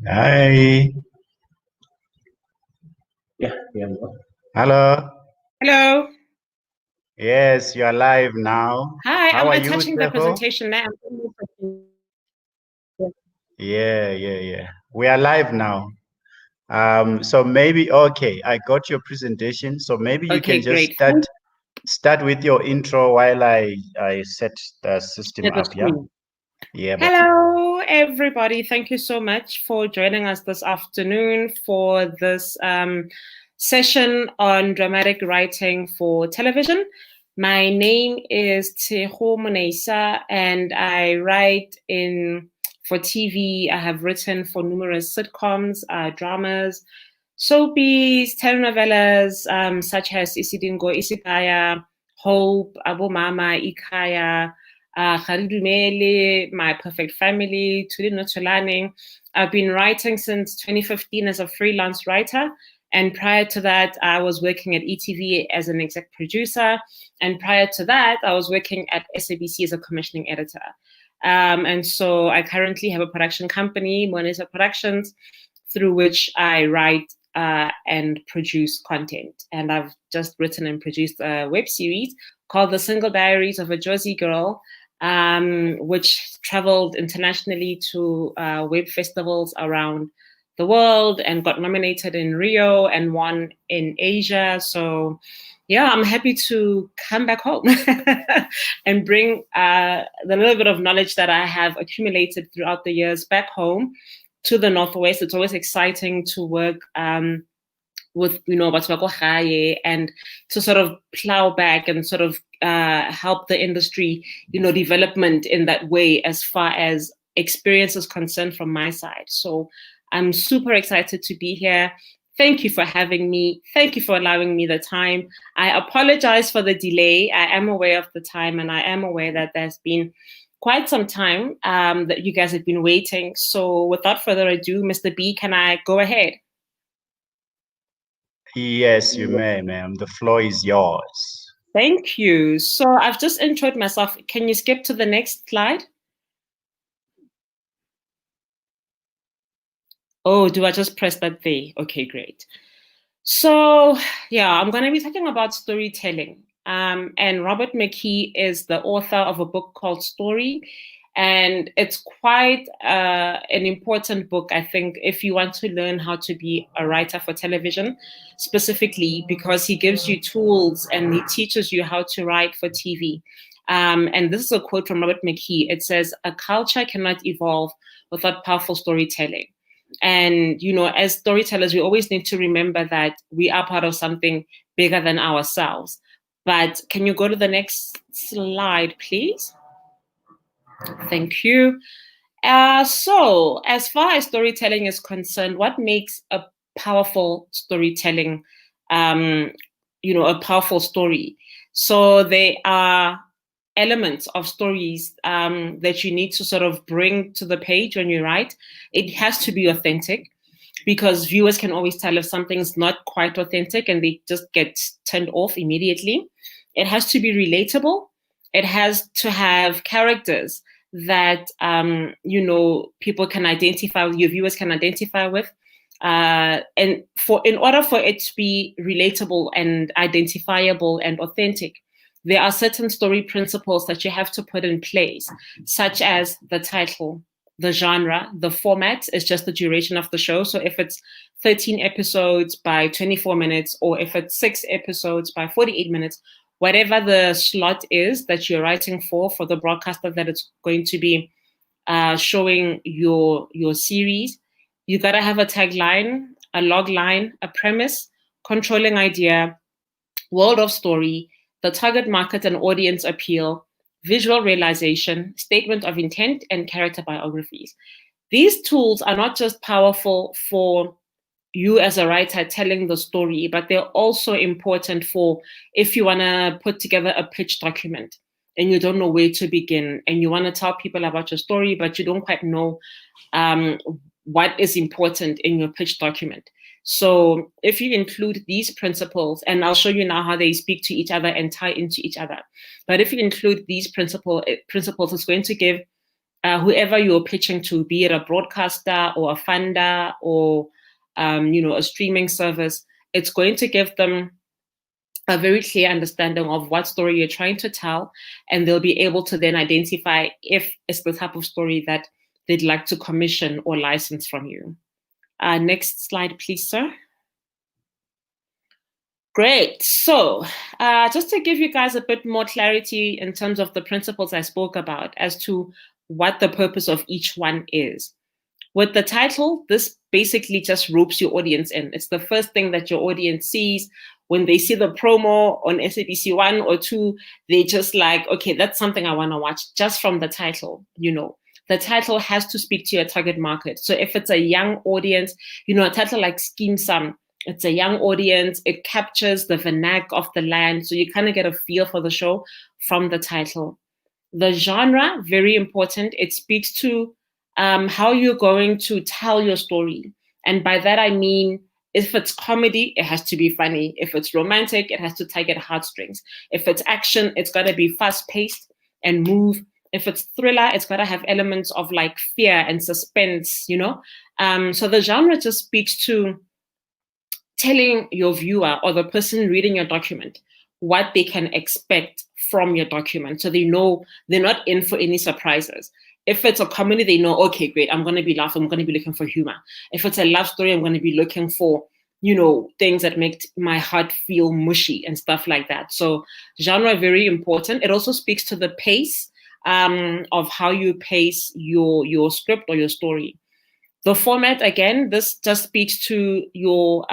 Hai, Yeah. Hello. Hello. Yes, you are live now. Hi, How I'm are you, attaching the Tshego? presentation now. Yeah. We are live now. So maybe okay, I got your presentation. So maybe you can Okay, just great. start with your intro while I set the system Share the up, yeah? screen. Yeah, but Hello, everybody. Thank you so much for joining us this afternoon for this session on dramatic writing for television. My name is Tshego and I write for TV. I have written for numerous sitcoms, dramas, soapies, telenovelas, such as Isidingo, Isikaya, Hope, Abo Mama, Ikaya, Garidumele, My Perfect Family, Tulino Tulane. I've been writing since 2015 as a freelance writer. And prior to that, I was working at ETV as an exec producer. And prior to that, I was working at SABC as a commissioning editor. And so I currently have a production company, Moneta Productions, through which I write and produce content. And I've just written and produced a web series called The Single Diaries of a Josie Girl, which traveled internationally to web festivals around the world and got nominated in Rio and won in Asia. So, yeah, I'm happy to come back home and bring the little bit of knowledge that I have accumulated throughout the years back home to the Northwest. It's always exciting to work with Batho and to sort of plow back and sort of help the industry, development in that way as far as experience is concerned from my side. So I'm super excited to be here. Thank you for having me. Thank you for allowing me the time. I apologize for the delay. I am aware of the time, and I am aware that there's been quite some time that you guys have been waiting. So without further ado, Mr. B, can I go ahead? yes, you may, ma'am. The floor is yours. Thank you. So I've just introed myself. Can you skip to the next slide? Oh, do I just press that there? Okay, great. So yeah, I'm going to be talking about storytelling. And Robert McKee is the author of a book called Story. And it's quite an important book, I think, if you want to learn how to be a writer for television, specifically because he gives you tools and he teaches you how to write for TV. And this is a quote from Robert McKee. It says, "A culture cannot evolve without powerful storytelling." And, as storytellers, we always need to remember that we are part of something bigger than ourselves. But can you go to the next slide, please? Thank you. So, as far as storytelling is concerned, what makes a powerful storytelling, a powerful story? So, there are elements of stories that you need to sort of bring to the page when you write. It has to be authentic because viewers can always tell if something's not quite authentic and they just get turned off immediately. It has to be relatable. It has to have characters that people can identify with, your viewers can identify with. And in order for it to be relatable and identifiable and authentic, there are certain story principles that you have to put in place, such as the title, the genre, the format is just the duration of the show. So if it's 13 episodes by 24 minutes, or if it's 6 episodes by 48 minutes, whatever the slot is that you're writing for the broadcaster that it's going to be showing your series, you got to have a tagline, a log line, a premise, controlling idea, world of story, the target market and audience appeal, visual realization, statement of intent, and character biographies. These tools are not just powerful for you as a writer telling the story, but they're also important for if you want to put together a pitch document and you don't know where to begin and you want to tell people about your story, but you don't quite know what is important in your pitch document. So if you include these principles, and I'll show you now how they speak to each other and tie into each other. But if you include these principles, it's going to give whoever you're pitching to, be it a broadcaster or a funder or a streaming service, it's going to give them a very clear understanding of what story you're trying to tell, and they'll be able to then identify if it's the type of story that they'd like to commission or license from you. Next slide, please, sir. Great. So just to give you guys a bit more clarity in terms of the principles I spoke about as to what the purpose of each one is. With the title, this basically just ropes your audience in. It's the first thing that your audience sees. When they see the promo on SABC 1 or 2, they just like, okay, that's something I want to watch just from the title. The title has to speak to your target market. So if it's a young audience, a title like Scheme Sum, it's a young audience. It captures the vernac of the land. So you kind of get a feel for the show from the title. The genre, very important. It speaks to how you're going to tell your story. And by that, I mean, if it's comedy, it has to be funny. If it's romantic, it has to tug at heartstrings. If it's action, it's got to be fast-paced and move. If it's thriller, it's got to have elements of like fear and suspense, So the genre just speaks to telling your viewer or the person reading your document what they can expect from your document. So they know they're not in for any surprises. If it's a comedy, they know, okay, great, I'm going to be laughing, I'm going to be looking for humor. If it's a love story, I'm going to be looking for, things that make my heart feel mushy and stuff like that. So genre, very important. It also speaks to the pace of how you pace your script or your story. The format, again, this just speaks to your,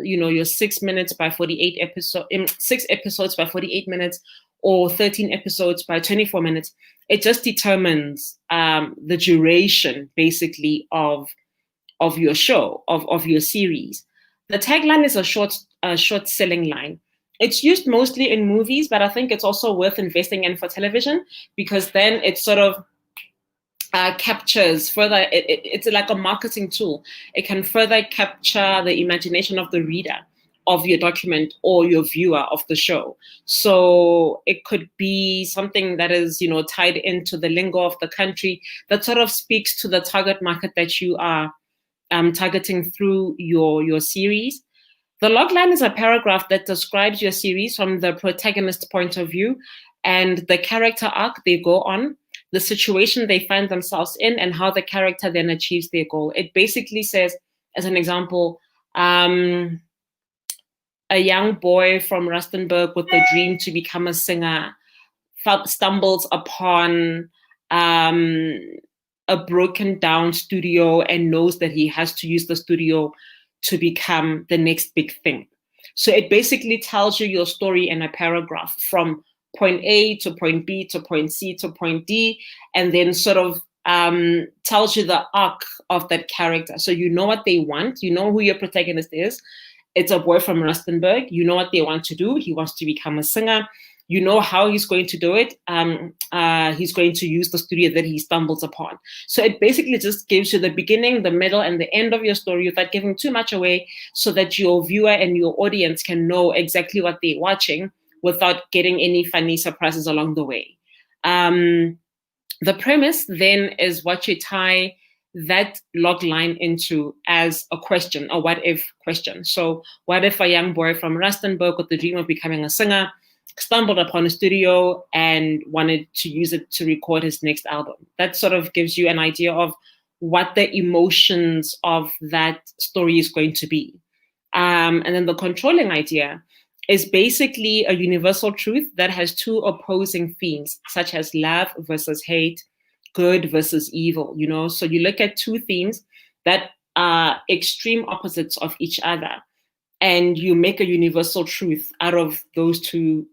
your 6 minutes by 48 episodes, 6 episodes by 48 minutes, or 13 episodes by 24 minutes. It just determines the duration, basically, of your show, of your series. The tagline is a short selling line. It's used mostly in movies, but I think it's also worth investing in for television, because then it sort of captures further, it's like a marketing tool. It can further capture the imagination of the reader of your document or your viewer of the show. So it could be something that is, tied into the lingo of the country that sort of speaks to the target market that you are targeting through your series. The logline is a paragraph that describes your series from the protagonist's point of view and the character arc they go on, the situation they find themselves in, and how the character then achieves their goal. It basically says, as an example, a young boy from Rustenburg with the dream to become a singer stumbles upon a broken down studio and knows that he has to use the studio to become the next big thing. So it basically tells you your story in a paragraph from point A to point B to point C to point D, and then sort of tells you the arc of that character. So you know what they want, you know who your protagonist is. It's a boy from Rustenburg. You know what they want to do. He wants to become a singer. You know how he's going to do it. He's going to use the studio that he stumbles upon. So it basically just gives you the beginning, the middle, and the end of your story without giving too much away, so that your viewer and your audience can know exactly what they're watching without getting any funny surprises along the way. The premise then is what you tie that log line into as a question, a what if question. So what if a young boy from Rustenburg with the dream of becoming a singer stumbled upon a studio and wanted to use it to record his next album? That sort of gives you an idea of what the emotions of that story is going to be. And then the controlling idea is basically a universal truth that has two opposing themes, such as love versus hate, good versus evil, So you look at two themes that are extreme opposites of each other, and you make a universal truth out of those two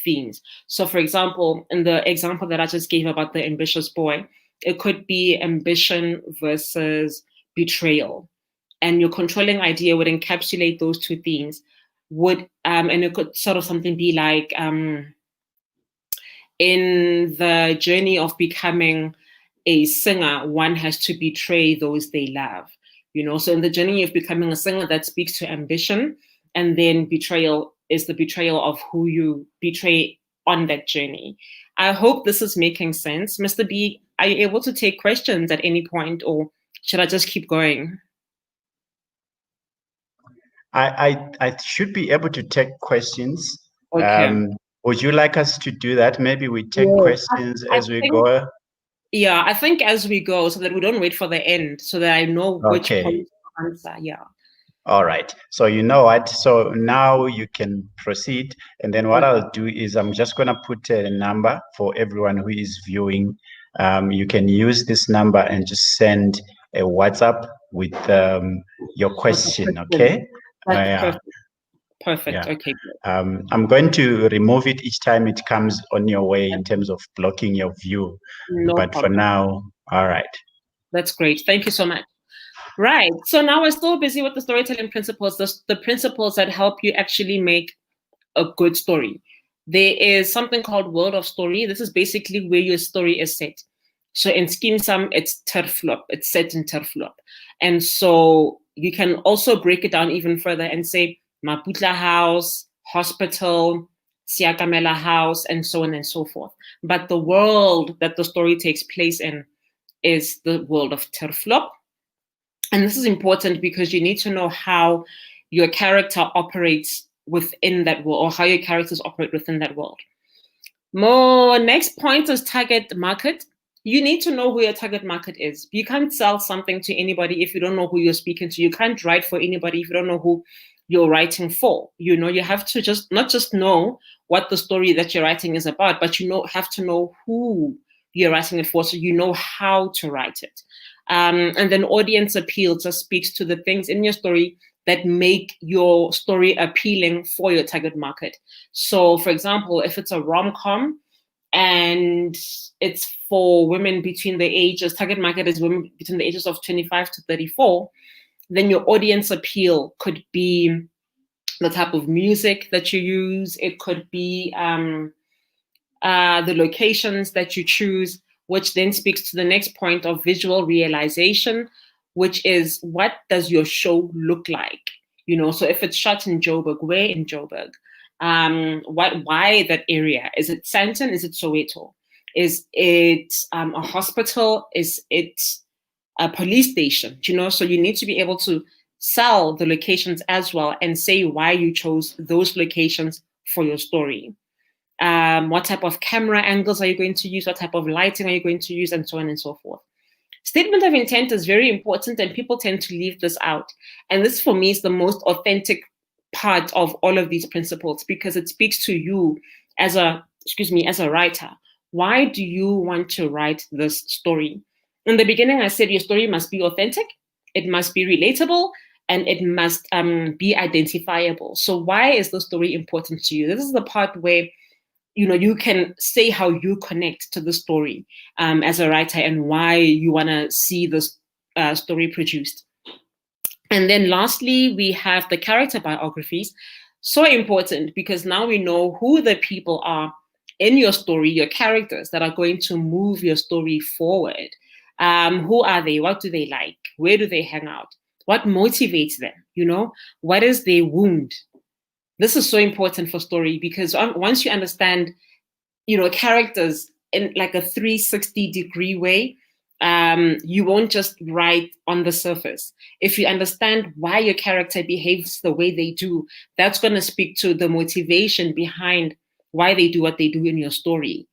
themes. So for example, in the example that I just gave about the ambitious boy, it could be ambition versus betrayal. And your controlling idea would encapsulate those two themes. And it could sort of something be like, in the journey of becoming a singer, one has to betray those they love. So in the journey of becoming a singer, that speaks to ambition, and then betrayal is the betrayal of who you betray on that journey. I hope this is making sense. Mr. B, are you able to take questions at any point, or should I just keep going? I should be able to take questions. Okay. Would you like us to do that? Maybe we take Yes. questions I as we think, go. yeah, I think as we go, so that we don't wait for the end, so that I know which Okay. point to answer. Yeah. All right. So you know what? So now you can proceed. And then what Okay. I'll do is I'm just going to put a number for everyone who is viewing. You can use this number and just send a WhatsApp with your With the question. question. Okay. That's Yeah. perfect. Perfect. Yeah. Okay, good. I'm going to remove it each time it comes on your way in terms of blocking your view. No But for problem. now, all right. That's great. Thank you so much. Right. So now we're still busy with the storytelling principles, the principles that help you actually make a good story. There is something called world of story. This is basically where your story is set. So in Scheme Sum, it's Terflop. It's set in Terflop. And so you can also break it down even further and say Maputla House, Hospital, Siakamela House, and so on and so forth. But the world that the story takes place in is the world of Terflop. And this is important because you need to know how your character operates within that world, or how your characters operate within that world. More next point is target market. You need to know who your target market is. You can't sell something to anybody if you don't know who you're speaking to. You can't write for anybody if you don't know who you're writing for. You have to just not just know what the story that you're writing is about, but have to know who you're writing it for, so you know how to write it. And then audience appeal just speaks to the things in your story that make your story appealing for your target market. So, for example, if it's a rom-com and it's for women between the ages, target market is women between the ages of 25 to 34, then your audience appeal could be the type of music that you use. It could be the locations that you choose, which then speaks to the next point of visual realization, which is what does your show look like? So if it's shot in Joburg, where in Joburg? Why that area? Is it Sandton? Is it Soweto? Is it a hospital? Is it a police station? So you need to be able to sell the locations as well and say why you chose those locations for your story. What type of camera angles are you going to use? What type of lighting are you going to use? And so on and so forth. Statement of intent is very important, and people tend to leave this out. And this, for me, is the most authentic part of all of these principles, because it speaks to you as a writer. Why do you want to write this story? In the beginning, I said your story must be authentic, it must be relatable, and it must be identifiable. So why is the story important to you? This is the part where you can say how you connect to the story as a writer and why you want to see this story produced. And then lastly, we have the character biographies. So important, because now we know who the people are in your story, your characters that are going to move your story forward. Who are they? What do they like? Where do they hang out? What motivates them? What is their wound? This is so important for story, because once you understand, characters in like a 360-degree way, you won't just write on the surface. If you understand why your character behaves the way they do, that's going to speak to the motivation behind why they do what they do in your story.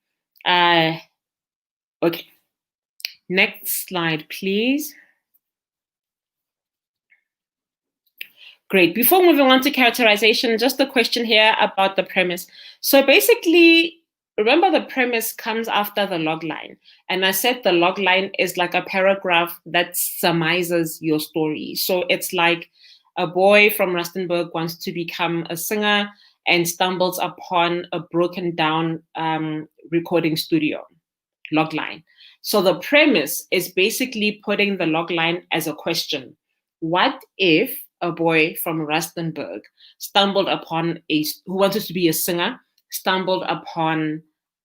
Okay. Next slide, please. Great. Before moving on to characterization, just a question here about the premise. So basically, remember the premise comes after the log line. And I said the log line is like a paragraph that surmises your story. So it's like a boy from Rustenburg wants to become a singer and stumbles upon a broken down recording studio. Log line. So the premise is basically putting the log line as a question. What if a boy from Rustenburg stumbled upon who wanted to be a singer, stumbled upon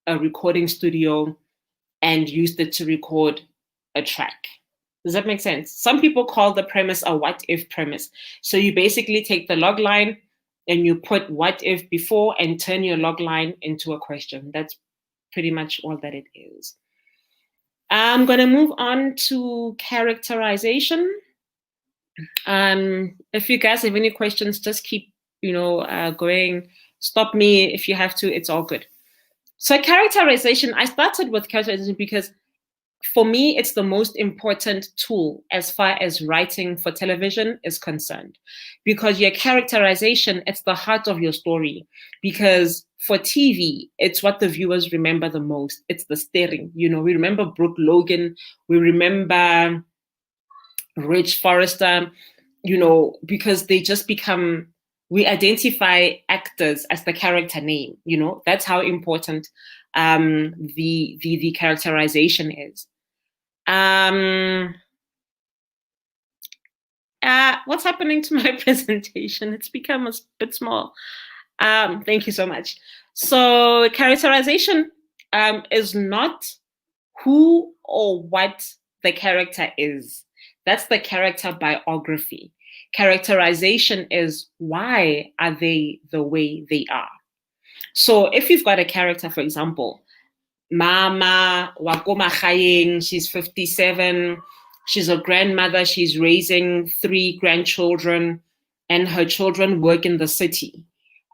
a recording studio and used it to record a track? Does that make sense? Some people call the premise a what if premise. So you basically take the log line and you put what if before and turn your log line into a question. That's pretty much all that it is. I'm going to move on to characterization. If you guys have any questions, just keep, going. Stop me if you have to. It's all good. So characterization, I started with characterization because for me, it's the most important tool as far as writing for television is concerned, because your characterization, it's the heart of your story. Because for TV, it's what the viewers remember the most. It's the steering. We remember Brooke Logan, we remember Rich Forrester, because they just become, we identify actors as the character name. That's how important the characterization is. What's happening to my presentation? It's become a bit small. Thank you so much. So characterization is not who or what the character is. That's the character biography. Characterization is why are they the way they are. So if you've got a character, for example, Mama Wakomachaying, she's 57, she's a grandmother, she's raising 3 grandchildren, and her children work in the city.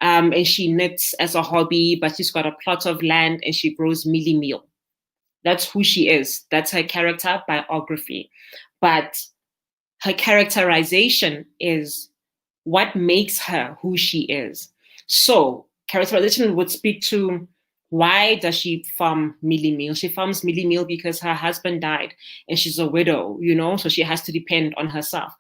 And she knits as a hobby, but she's got a plot of land and she grows mealie meal. That's who she is. That's her character biography. But her characterization is what makes her who she is. So characterization would speak to, why does she farm mealie meal? She farms mealie meal because her husband died and she's a widow, so she has to depend on herself.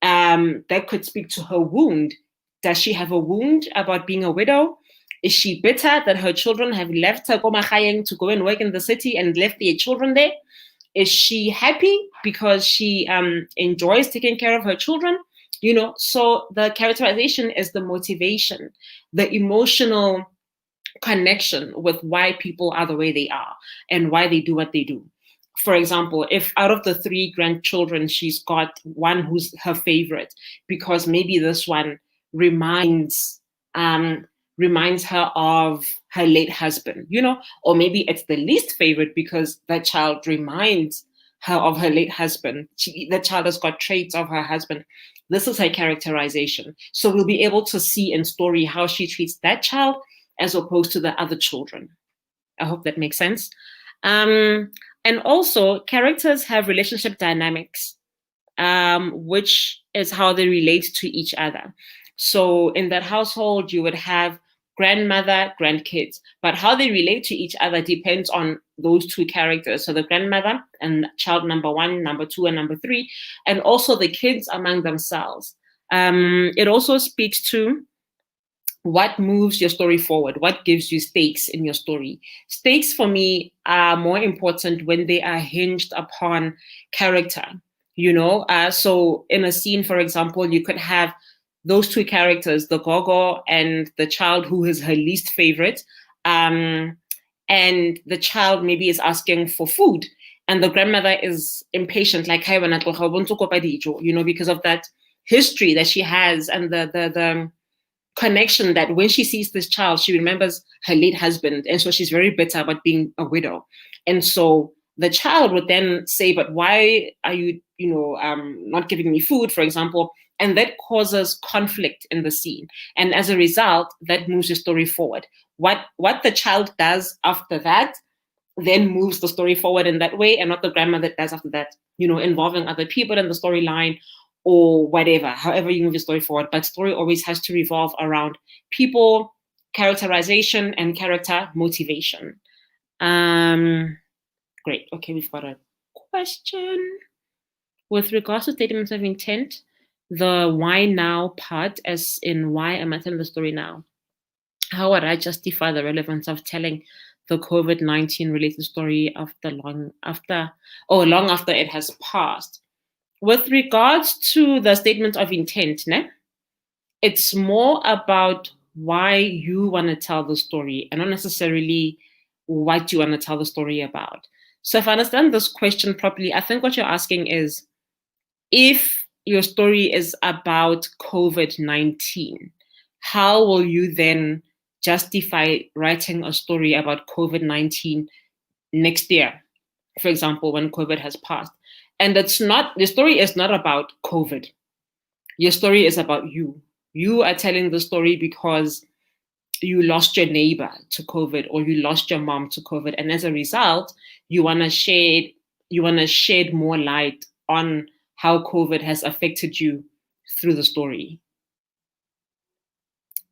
That could speak to her wound. Does she have a wound about being a widow? Is she bitter that her children have left her to go and work in the city and left their children there? Is she happy because she enjoys taking care of her children? So the characterization is the motivation, the emotional connection with why people are the way they are and why they do what they do. For example, if out of the 3 grandchildren, she's got one who's her favorite, because maybe this one reminds her of her late husband, or maybe it's the least favorite because that child reminds her of her late husband. The child has got traits of her husband. This is her characterization. So we'll be able to see in story how she treats that child as opposed to the other children. I hope that makes sense. And also, characters have relationship dynamics, which is how they relate to each other. So in that household, you would have grandmother, grandkids, but how they relate to each other depends on those 2 characters. So the grandmother and child number 1, number 2, and number 3, and also the kids among themselves. It also speaks to what moves your story forward, what gives you stakes in your story. Stakes for me are more important when they are hinged upon character. So in a scene, for example, you could have those 2 characters, the gogo and the child who is her least favorite, and the child maybe is asking for food, and the grandmother is impatient, like, hey, because of that history that she has and the connection that when she sees this child, she remembers her late husband, and so she's very bitter about being a widow. And so the child would then say, but why are you not giving me food, for example? And that causes conflict in the scene, and as a result, that moves the story forward. What the child does after that then moves the story forward in that way, and not the grandmother does after that, involving other people in the storyline or whatever, however you move the story forward. But story always has to revolve around people, characterization, and character motivation. Great. Okay, we've got a question. With regards to statements of intent, the why now part, as in why am I telling the story now? How would I justify the relevance of telling the COVID-19 related story long after it has passed? With regards to the statement of intent, it's more about why you want to tell the story and not necessarily what you want to tell the story about. So if I understand this question properly, I think what you're asking is, if your story is about COVID-19, how will you then justify writing a story about COVID-19 next year, for example, when COVID has passed? And the story is not about COVID. Your story is about you. You are telling the story because you lost your neighbor to COVID, or you lost your mom to COVID. And as a result, you want to shed more light on how COVID has affected you through the story.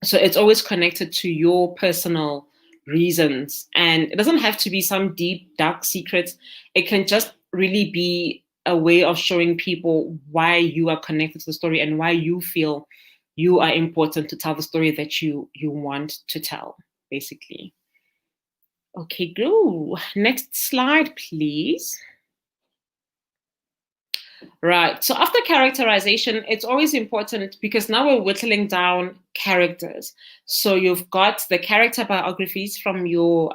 So it's always connected to your personal reasons. And it doesn't have to be some deep, dark secrets. It can just really be a way of showing people why you are connected to the story and why you feel you are important to tell the story that you want to tell, basically. Okay, go. Next slide, please. Right. So after characterization, it's always important because now we're whittling down characters. So you've got the character biographies from your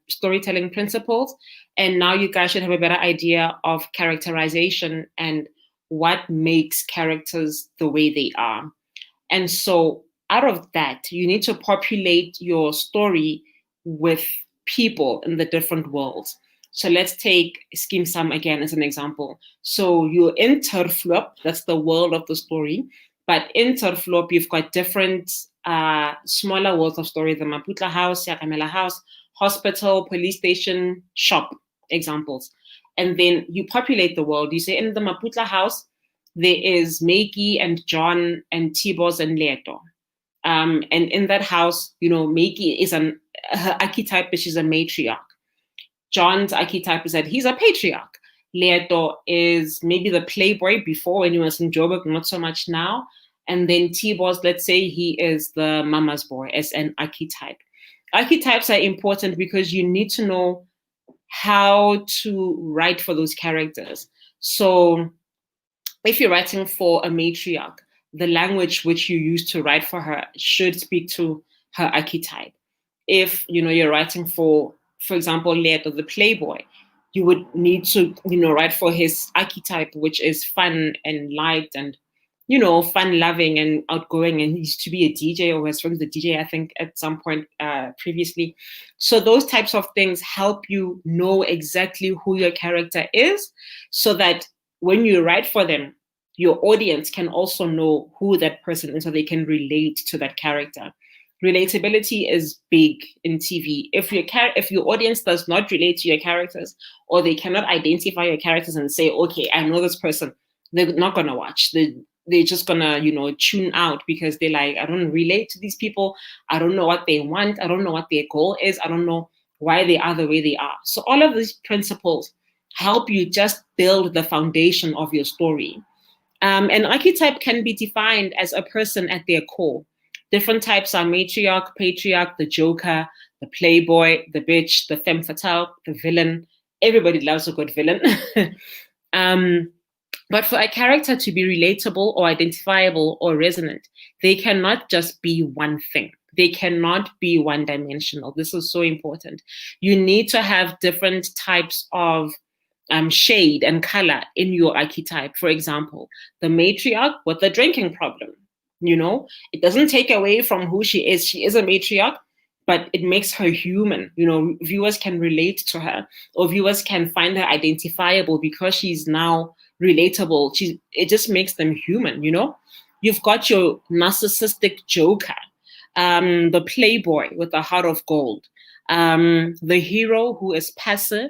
storytelling principles, and now you guys should have a better idea of characterization and what makes characters the way they are. And so out of that, you need to populate your story with people in the different worlds. So let's take Skeem Sam again as an example. So you're in Terflop, that's the world of the story. But in Terflop, you've got different smaller worlds of story, the Maputla house, Yakamela house, hospital, police station, shop, examples. And then you populate the world. You say in the Maputla house, there is Meiki and John and Tibos and Leto. And in that house, Meiki is her archetype, but she's a matriarch. John's archetype is that he's a patriarch. Leto is maybe the playboy before when he was in Joburg, not so much now. And then Tibos, let's say he is the mama's boy as an archetype. Archetypes are important because you need to know how to write for those characters. So if you're writing for a matriarch, the language which you use to write for her should speak to her archetype. If you're writing for example, Leto, the playboy, you would need to write for his archetype, which is fun and light and fun loving and outgoing, and he used to be a DJ or was from the DJ, I think, at some point previously. So those types of things help you know exactly who your character is, so that when you write for them, your audience can also know who that person is, so they can relate to that character. Relatability is big in TV. If your audience does not relate to your characters, or they cannot identify your characters and say, okay, I know this person, they're not gonna watch. They're just gonna, tune out because they're like, I don't relate to these people. I don't know what they want. I don't know what their goal is. I don't know why they are the way they are. So all of these principles help you just build the foundation of your story. An archetype can be defined as a person at their core. Different types are matriarch, patriarch, the joker, the playboy, the bitch, the femme fatale, the villain. Everybody loves a good villain. But for a character to be relatable or identifiable or resonant, they cannot just be one thing. They cannot be one-dimensional. This is so important. You need to have different types of shade and color in your archetype. For example, the matriarch with the drinking problem. It doesn't take away from who she is. She is a matriarch, but it makes her human. Viewers can relate to her, or viewers can find her identifiable because she's now relatable. It just makes them human. You've got your narcissistic joker, the playboy with a heart of gold, the hero who is passive,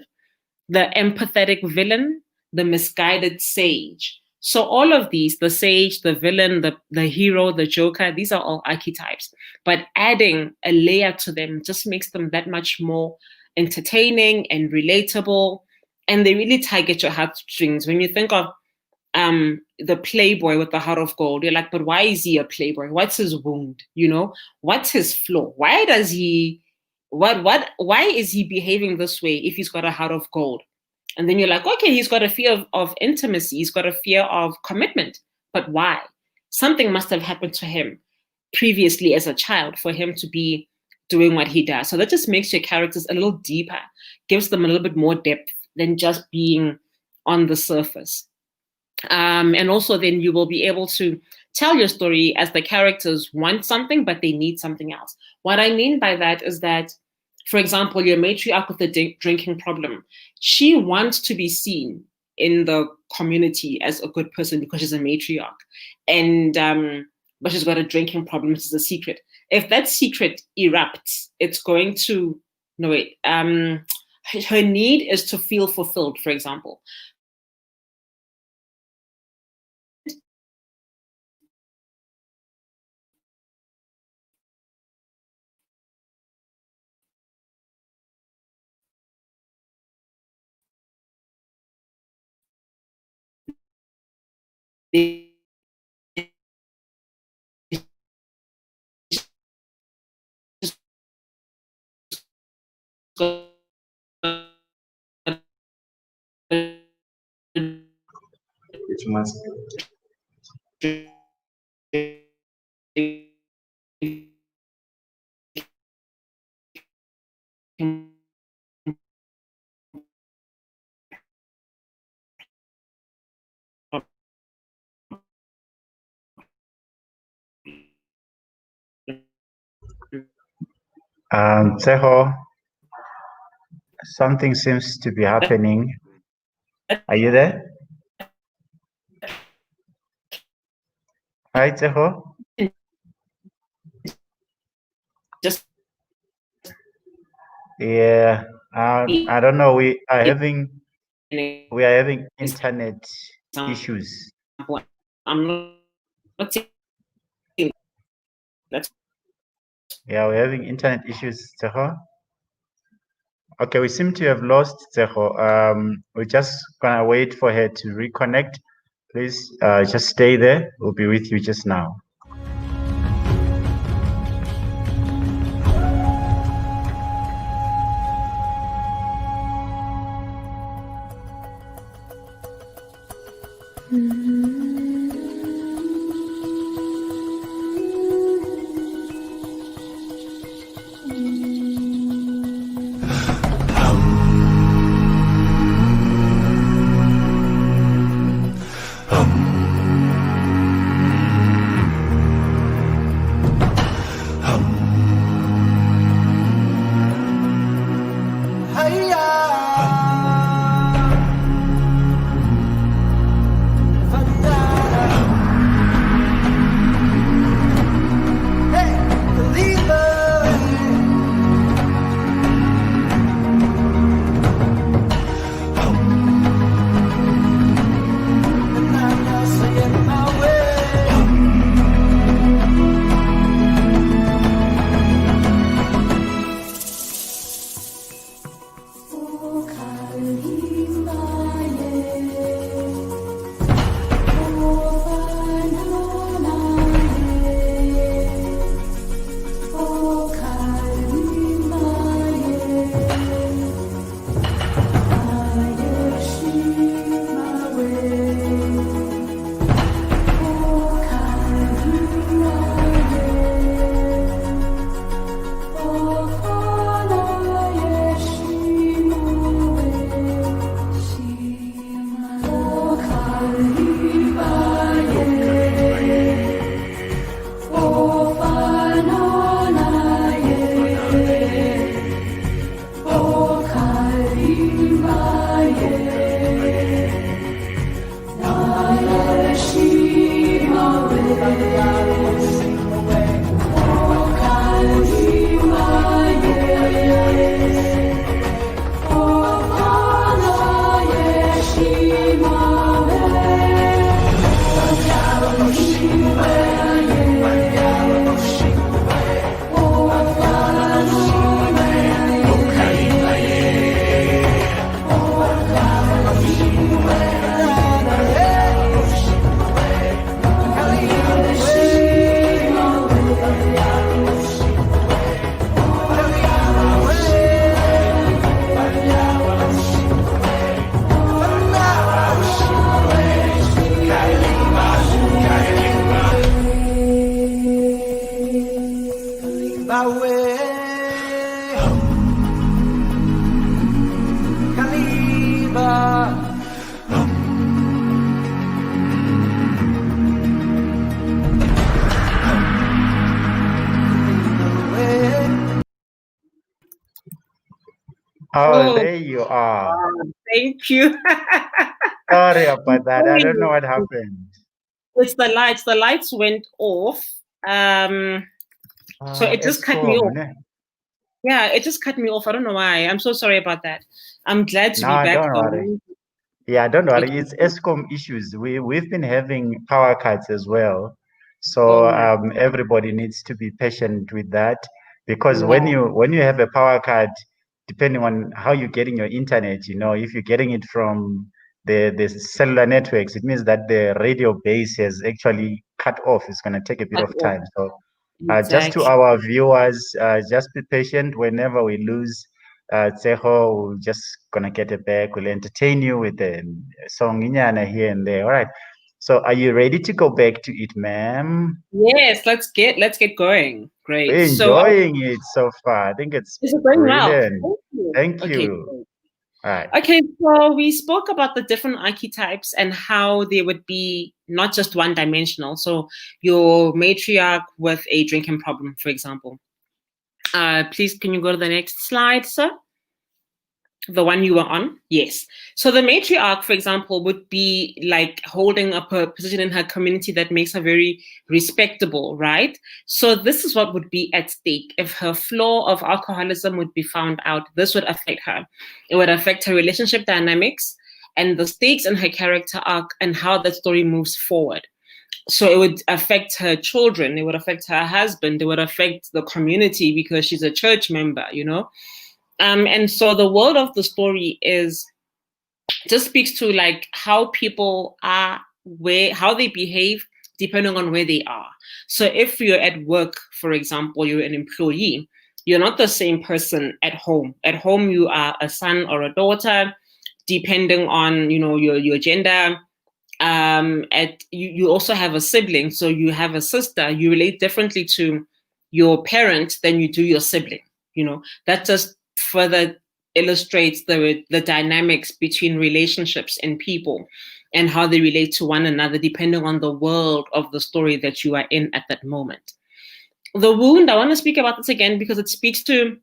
the empathetic villain, the misguided sage. So all of these, the sage, the villain, the hero, the joker, these are all archetypes. But adding a layer to them just makes them that much more entertaining and relatable. And they really target your heartstrings. When you think of the playboy with the heart of gold, you're like, but why is he a playboy? What's his wound? What's his flaw? Why is he behaving this way if he's got a heart of gold? And then you're like, okay, he's got a fear of intimacy. He's got a fear of commitment. But why? Something must have happened to him previously as a child for him to be doing what he does. So that just makes your characters a little deeper, gives them a little bit more depth than just being on the surface. And also then you will be able to tell your story as the characters want something, but they need something else. What I mean by that is that, for example, your matriarch with the drinking problem, she wants to be seen in the community as a good person because she's a matriarch, and but she's got a drinking problem. It's a secret. If that secret erupts, it's going to her need is to feel fulfilled, for example. Which must Tshego, something seems to be happening. Are you there? Hi, Tshego. Just yeah, I don't know. We are having internet issues. I'm not saying that's Yeah, we're having internet issues, Tshego. Okay, we seem to have lost Tshego. We're just gonna wait for her to reconnect. Please just stay there. We'll be with you just now. Oh, there you are. Thank you. Sorry about I'm that. I don't know what happened. It's the lights. The lights went off. So it just cut me off. Yeah, it just cut me off. I don't know why. I'm so sorry about that. I'm glad to be No, back don't though. worry. Yeah, don't worry. Okay. It's ESCOM issues. We've been having power cuts as well. So Oh my. everybody needs to be patient with that, because Yeah. when you have a power cut, depending on how you're getting your internet, if you're getting it from the cellular networks, it means that the radio base has actually cut off. It's going to take a bit Cut of off. time. So just to Exactly. our viewers, just be patient. Whenever we lose Tshego, we're just gonna get it back. We'll entertain you with a song inyana here and there. All right. So are you ready to go back to it, ma'am? Yes, let's get going. Great. We're So enjoying it so far. I think it's is it going well? brilliant. Thank you. Thank Okay. you. All right. Okay, so we spoke about the different archetypes and how they would be not just one dimensional. So your matriarch with a drinking problem, for example. Please, can you go to the next slide, sir? The one you were on? Yes. So the matriarch, for example, would be like holding up a position in her community that makes her very respectable, right? So this is what would be at stake. If her flaw of alcoholism would be found out, this would affect her. It would affect her relationship dynamics and the stakes in her character arc and how that story moves forward. So it would affect her children, it would affect her husband, it would affect the community because she's a church member, and so the world of the story just speaks to like how people are, how they behave depending on where they are. So if you're at work, for example, you're an employee, you're not the same person at home. At home, you are a son or a daughter, depending on your gender. You also have a sibling, so you have a sister. You relate differently to your parent than you do your sibling. That just further illustrates the dynamics between relationships and people and how they relate to one another depending on the world of the story that you are in at that moment. The wound, I want to speak about this again because it speaks to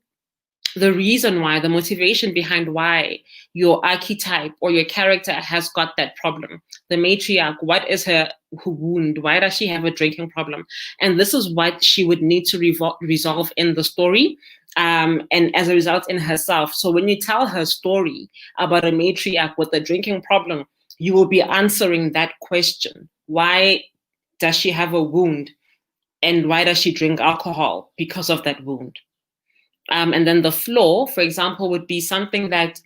the reason why, the motivation behind why your archetype or your character has got that problem. The matriarch, what is her wound? Why does she have a drinking problem? And this is what she would need to resolve in the story, and as a result in herself. So when you tell her story about a matriarch with a drinking problem, you will be answering that question. Why does she have a wound? And why does she drink alcohol? Because of that wound. And then the flaw, for example, would be something that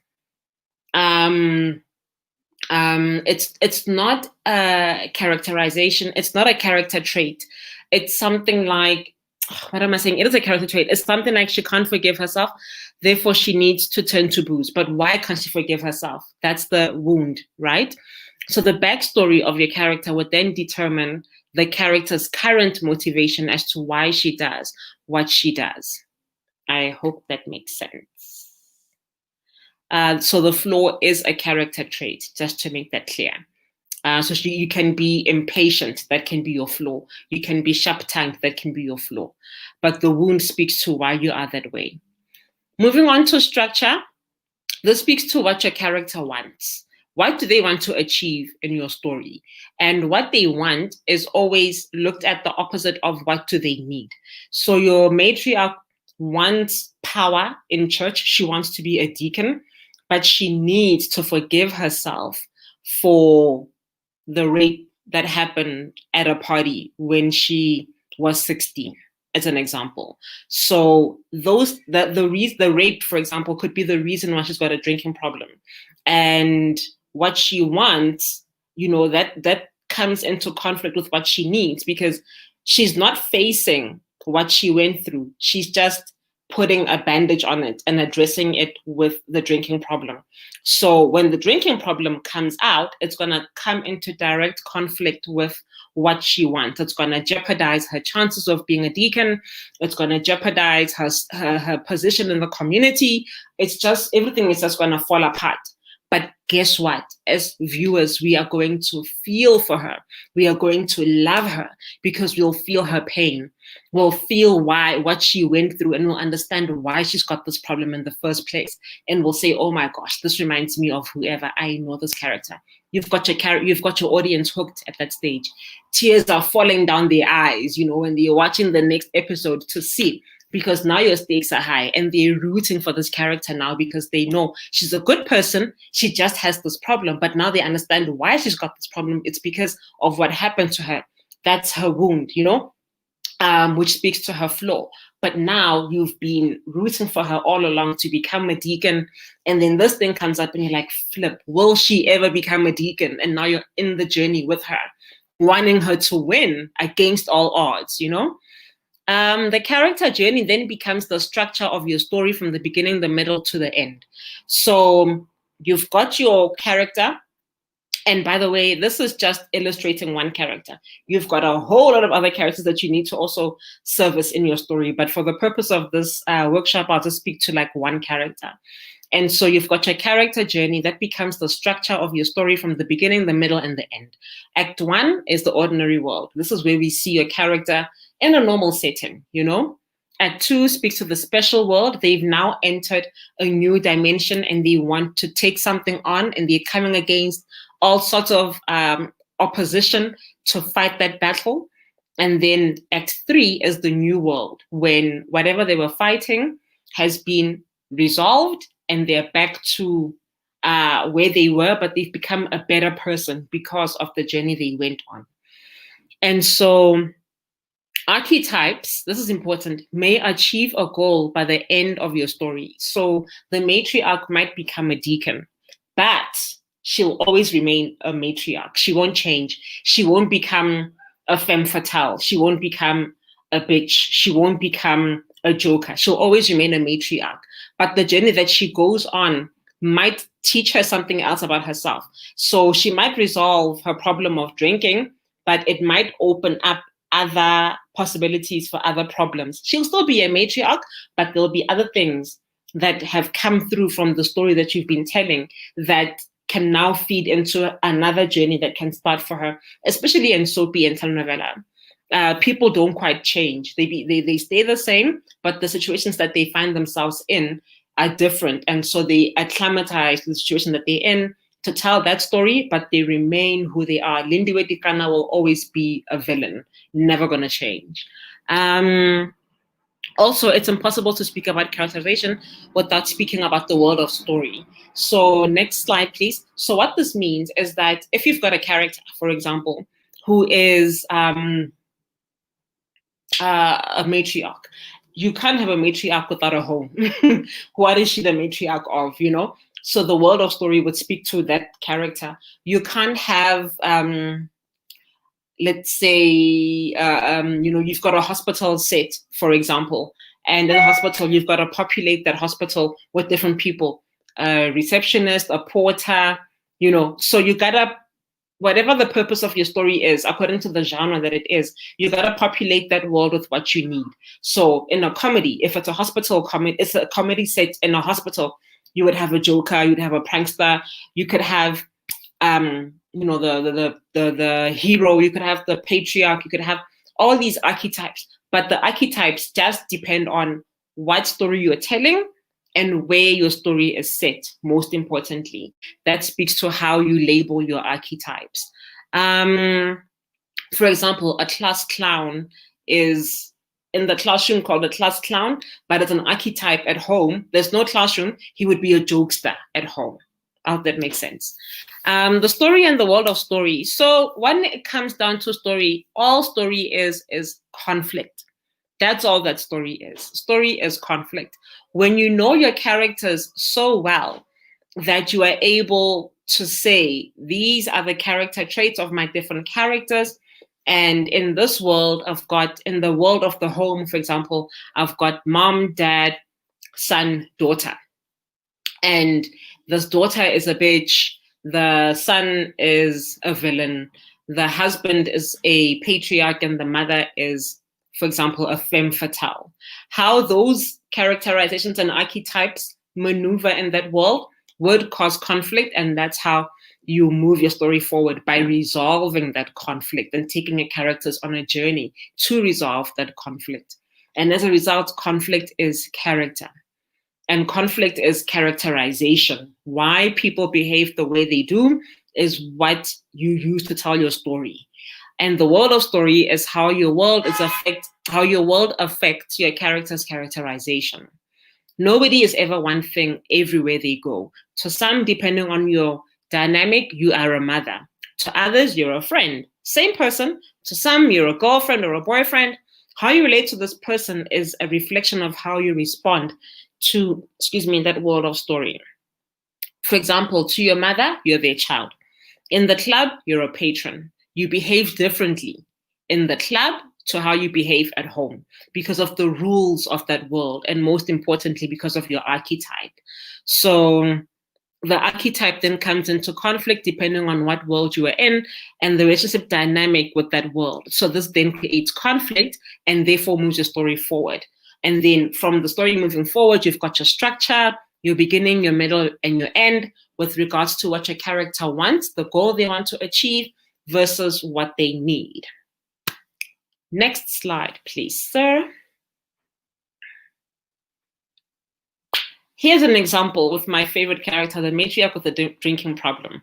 it's not a characterization. It's not a character trait. It's something like, what am I saying? It is a character trait. It's something like she can't forgive herself. Therefore, she needs to turn to booze. But why can't she forgive herself? That's the wound, right? So the backstory of your character would then determine the character's current motivation as to why she does what she does. I hope that makes sense. So the flaw is a character trait, just to make that clear. So you can be impatient, that can be your flaw. You can be sharp-tongued, that can be your flaw. But the wound speaks to why you are that way. Moving on to structure, this speaks to what your character wants. What do they want to achieve in your story? And what they want is always looked at the opposite of what do they need. So your matriarch wants power in church. She wants to be a deacon, but she needs to forgive herself for the rape that happened at a party when she was 16, as an example. So the rape, for example, could be the reason why she's got a drinking problem. And what she wants, that comes into conflict with what she needs, because she's not facing what she went through. She's just putting a bandage on it and addressing it with the drinking problem. So when the drinking problem comes out, it's going to come into direct conflict with what she wants. It's going to jeopardize her chances of being a deacon. It's going to jeopardize her position in the community. It's just, everything is just going to fall apart. But guess what? As viewers, we are going to feel for her. We are going to love her because we'll feel her pain. We'll feel what she went through, and we'll understand why she's got this problem in the first place. And we'll say, oh my gosh, this reminds me of whoever. I know this character. You've got your audience hooked at that stage. Tears are falling down their eyes, when they're watching the next episode to see, because now your stakes are high and they're rooting for this character now because they know she's a good person. She just has this problem, but now they understand why she's got this problem. It's because of what happened to her. That's her wound, which speaks to her flaw. But now you've been rooting for her all along to become a deacon. And then this thing comes up and you're like, flip, will she ever become a deacon? And now you're in the journey with her, wanting her to win against all odds, The character journey then becomes the structure of your story from the beginning, the middle to the end. So you've got your character. And by the way, this is just illustrating one character. You've got a whole lot of other characters that you need to also service in your story. But for the purpose of this workshop, I'll just speak to like one character. And so you've got your character journey that becomes the structure of your story from the beginning, the middle, and the end. Act 1 is the ordinary world. This is where we see your character in a normal setting, Act 2 speaks to the special world. They've now entered a new dimension and they want to take something on, and they're coming against all sorts of opposition to fight that battle. And then Act 3 is the new world, when whatever they were fighting has been resolved and they're back to where they were, but they've become a better person because of the journey they went on. And so archetypes, this is important, may achieve a goal by the end of your story. So the matriarch might become a deacon, but she'll always remain a matriarch. She won't change. She won't become a femme fatale. She won't become a bitch. She won't become a joker. She'll always remain a matriarch. But the journey that she goes on might teach her something else about herself. So she might resolve her problem of drinking, but it might open up other possibilities for other problems. She'll still be a matriarch, but there'll be other things that have come through from the story that you've been telling that can now feed into another journey that can start for her, especially in soapy and telenovela. People don't quite change. They stay the same, but the situations that they find themselves in are different. And so they acclimatize to the situation that they're in to tell that story, but they remain who they are. Lindiwe Tikana will always be a villain, never going to change. Also, it's impossible to speak about characterization without speaking about the world of story. So next slide, please. So what this means is that if you've got a character, for example, who is a matriarch, you can't have a matriarch without a home. What is she the matriarch of, So the world of story would speak to that character. You can't have, let's say, you've got a hospital set, for example, and in the hospital, you've got to populate that hospital with different people, a receptionist, a porter, so you gotta, whatever the purpose of your story is, according to the genre that it is, you gotta populate that world with what you need. So in a comedy, if it's a hospital comedy, it's a comedy set in a hospital, you would have a joker, you'd have a prankster, you could have the hero, you could have the patriarch, you could have all these archetypes, but the archetypes just depend on what story you're telling and where your story is set, most importantly. That speaks to how you label your archetypes. For example, a class clown is in the classroom called a class clown, but as an archetype at home, there's no classroom, he would be a jokester at home. I hope that makes sense. The story and the world of story. So when it comes down to story, all story is conflict. That's all that story is. Story is conflict. When you know your characters so well that you are able to say, these are the character traits of my different characters. And in this world, in the world of the home, for example, I've got mom, dad, son, daughter. And this daughter is a bitch. The son is a villain. The husband is a patriarch and the mother is, for example, a femme fatale. How those characterizations and archetypes maneuver in that world would cause conflict, and that's how you move your story forward, by resolving that conflict and taking your characters on a journey to resolve that conflict. And as a result, conflict is character. And conflict is characterization. Why people behave the way they do is what you use to tell your story. And the world of story is how your world affects your character's characterization. Nobody is ever one thing everywhere they go. To some, depending on your dynamic, you are a mother. To others, you're a friend. Same person. To some, you're a girlfriend or a boyfriend. How you relate to this person is a reflection of how you respond to, that world of story. For example, to your mother, you're their child. In the club, you're a patron. You behave differently in the club to how you behave at home because of the rules of that world, and most importantly, because of your archetype. So the archetype then comes into conflict depending on what world you are in and the relationship dynamic with that world. So this then creates conflict and therefore moves your story forward. And then from the story moving forward, you've got your structure, your beginning, your middle, and your end with regards to what your character wants, the goal they want to achieve versus what they need. Next slide, please, sir. Here's an example with my favorite character, the matriarch with the drinking problem.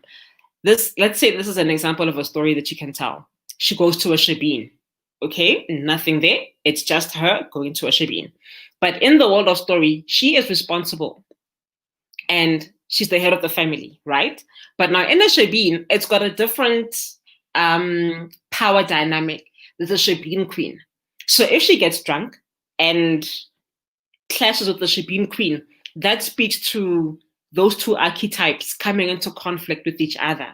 Let's say this is an example of a story that you can tell. She goes to a shebeen. Okay, nothing there. It's just her going to a shebeen. But in the world of story, she is responsible. And she's the head of the family, right? But now in a shebeen, it's got a different power dynamic. There's a shebeen queen. So if she gets drunk and clashes with the shebeen queen, that speaks to those two archetypes coming into conflict with each other.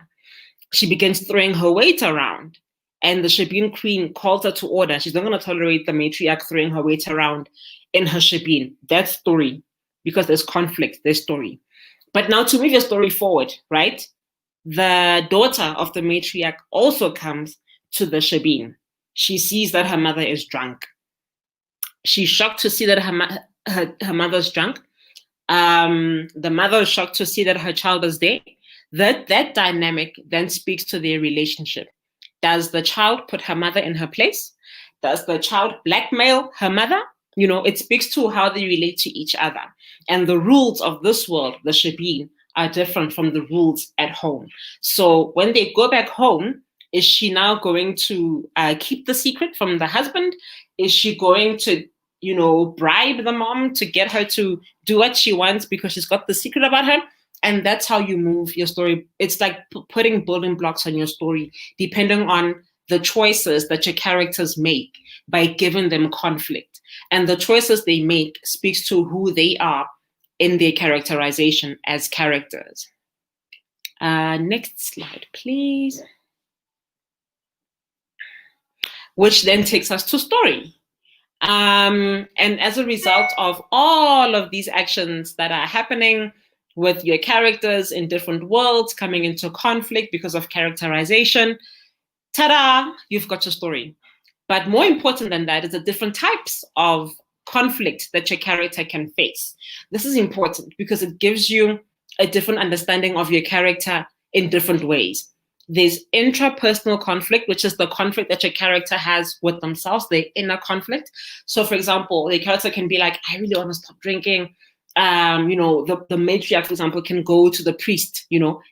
She begins throwing her weight around, and the shebeen queen calls her to order. She's not going to tolerate the matriarch throwing her weight around in her shebeen. That's story, because there's conflict, there's story. But now to move your story forward, right? The daughter of the matriarch also comes to the shebeen. She sees that her mother is drunk. She's shocked to see that her mother's drunk. The mother is shocked to see that her child is there. That dynamic then speaks to their relationship. Does the child put her mother in her place? Does the child blackmail her mother? You know, it speaks to how they relate to each other. And the rules of this world, the shebeen, are different from the rules at home. So when they go back home, is she now going to keep the secret from the husband? Is she going to, bribe the mom to get her to do what she wants because she's got the secret about her? And that's how you move your story. It's like putting building blocks on your story, depending on the choices that your characters make by giving them conflict. And the choices they make speaks to who they are in their characterization as characters. Next slide, please. Which then takes us to story. And as a result of all of these actions that are happening with your characters in different worlds coming into conflict because of characterization, ta-da, you've got your story. But more important than that is the different types of conflict that your character can face. This is important because it gives you a different understanding of your character in different ways. There's intrapersonal conflict, which is the conflict that your character has with themselves, the inner conflict. So, for example, the character can be like, I really want to stop drinking. The matriarch, for example, can go to the priest,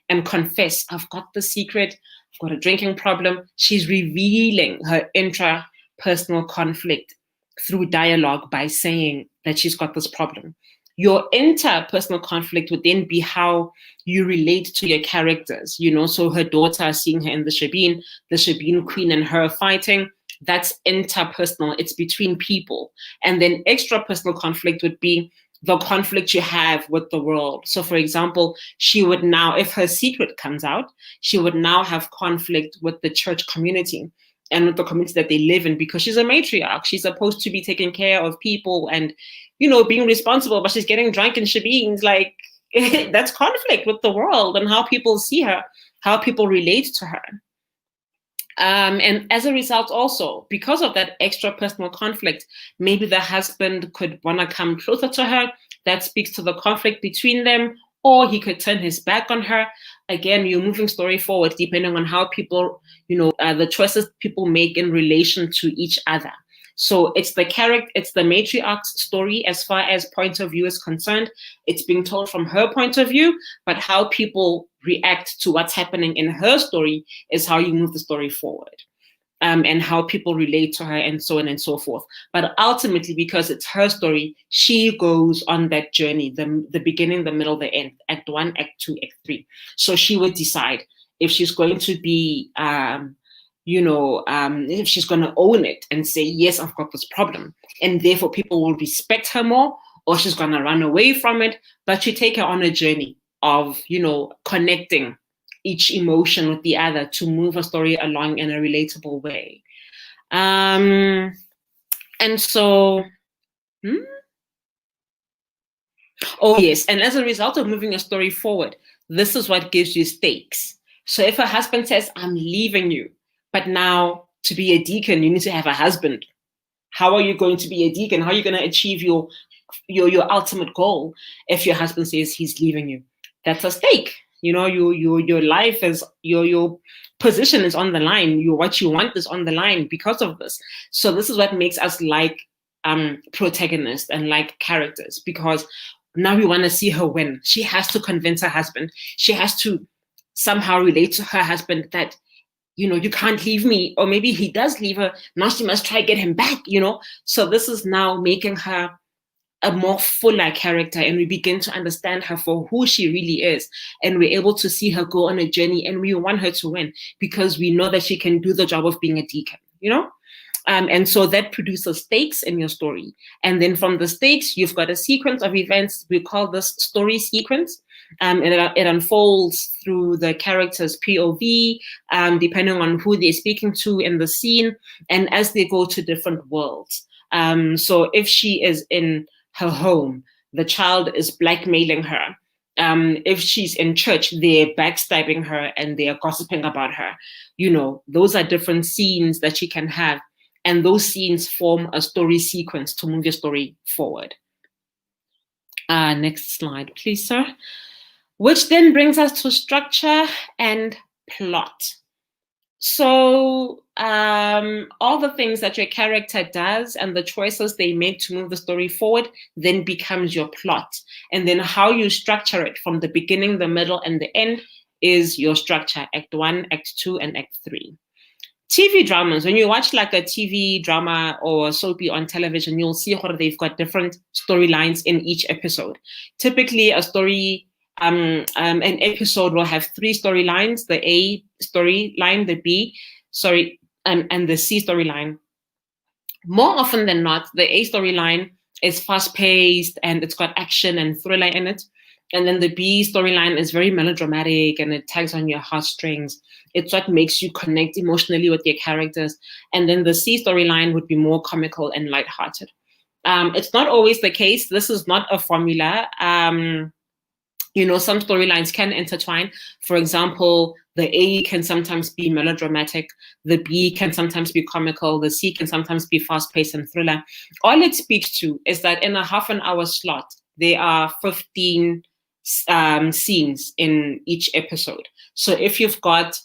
and confess, I've got the secret, I've got a drinking problem. She's revealing her intrapersonal conflict through dialogue by saying that she's got this problem. Your interpersonal conflict would then be how you relate to your characters, so her daughter, seeing her in the shebeen queen and her fighting, that's interpersonal, it's between people. And then extrapersonal conflict would be the conflict you have with the world. So for example, she would now, if her secret comes out, she would now have conflict with the church community and with the community that they live in, because she's a matriarch. She's supposed to be taking care of people and, being responsible, but she's getting drunk and shebeens. Like, that's conflict with the world and how people see her, how people relate to her. And as a result also, because of that extra personal conflict, maybe the husband could want to come closer to her. That speaks to the conflict between them. or he could turn his back on her. Again, you're moving story forward depending on how people, the choices people make in relation to each other. So it's the matriarch's story as far as point of view is concerned. It's being told from her point of view, but how people react to what's happening in her story is how you move the story forward. And how people relate to her and so on and so forth. But ultimately, because it's her story, she goes on that journey, the beginning, the middle, the end, act 1, act 2, act 3. So she would decide if she's going to be, if she's going to own it and say, yes, I've got this problem. And therefore people will respect her more, or she's going to run away from it. But you take her on a journey of, connecting each emotion with the other to move a story along in a relatable way. And so, oh yes, and as a result of moving a story forward, this is what gives you stakes. So if a husband says, I'm leaving you, but now to be a deacon, you need to have a husband. How are you going to be a deacon? How are you going to achieve your ultimate goal if your husband says he's leaving you? That's a stake. Your life is, your position is on the line. What you want is on the line because of this. So this is what makes us like protagonists and like characters, because now we want to see her win. She has to convince her husband. She has to somehow relate to her husband that, you can't leave me. Or maybe he does leave her. Now she must try to get him back, So this is now making her a more fuller character, and we begin to understand her for who she really is, and we're able to see her go on a journey, and we want her to win because we know that she can do the job of being a deacon, and so that produces stakes in your story. And then from the stakes, you've got a sequence of events. We call this story sequence. It unfolds through the character's POV, depending on who they're speaking to in the scene, and as they go to different worlds. So if she is in her home, the child is blackmailing her. If she's in church, they're backstabbing her and they're gossiping about her. Those are different scenes that she can have. And those scenes form a story sequence to move your story forward. Next slide, please, sir. Which then brings us to structure and plot. So all the things that your character does and the choices they make to move the story forward then becomes your plot. And then how you structure it from the beginning, the middle, and the end is your structure, Act 1, Act 2, and Act 3. TV dramas, when you watch like a TV drama or a soapy on television, you'll see how they've got different storylines in each episode. Typically, a story an episode will have 3 storylines: the A storyline, the B, and the C storyline. More often than not, the A storyline is fast-paced and it's got action and thriller in it. And then the B storyline is very melodramatic and it tugs on your heartstrings. It's what makes you connect emotionally with your characters. And then the C storyline would be more comical and lighthearted. It's not always the case. This is not a formula. Some storylines can intertwine. For example, the A can sometimes be melodramatic, the B can sometimes be comical, the C can sometimes be fast-paced and thriller. All it speaks to is that in a half an hour slot, there are 15 scenes in each episode. So if you've got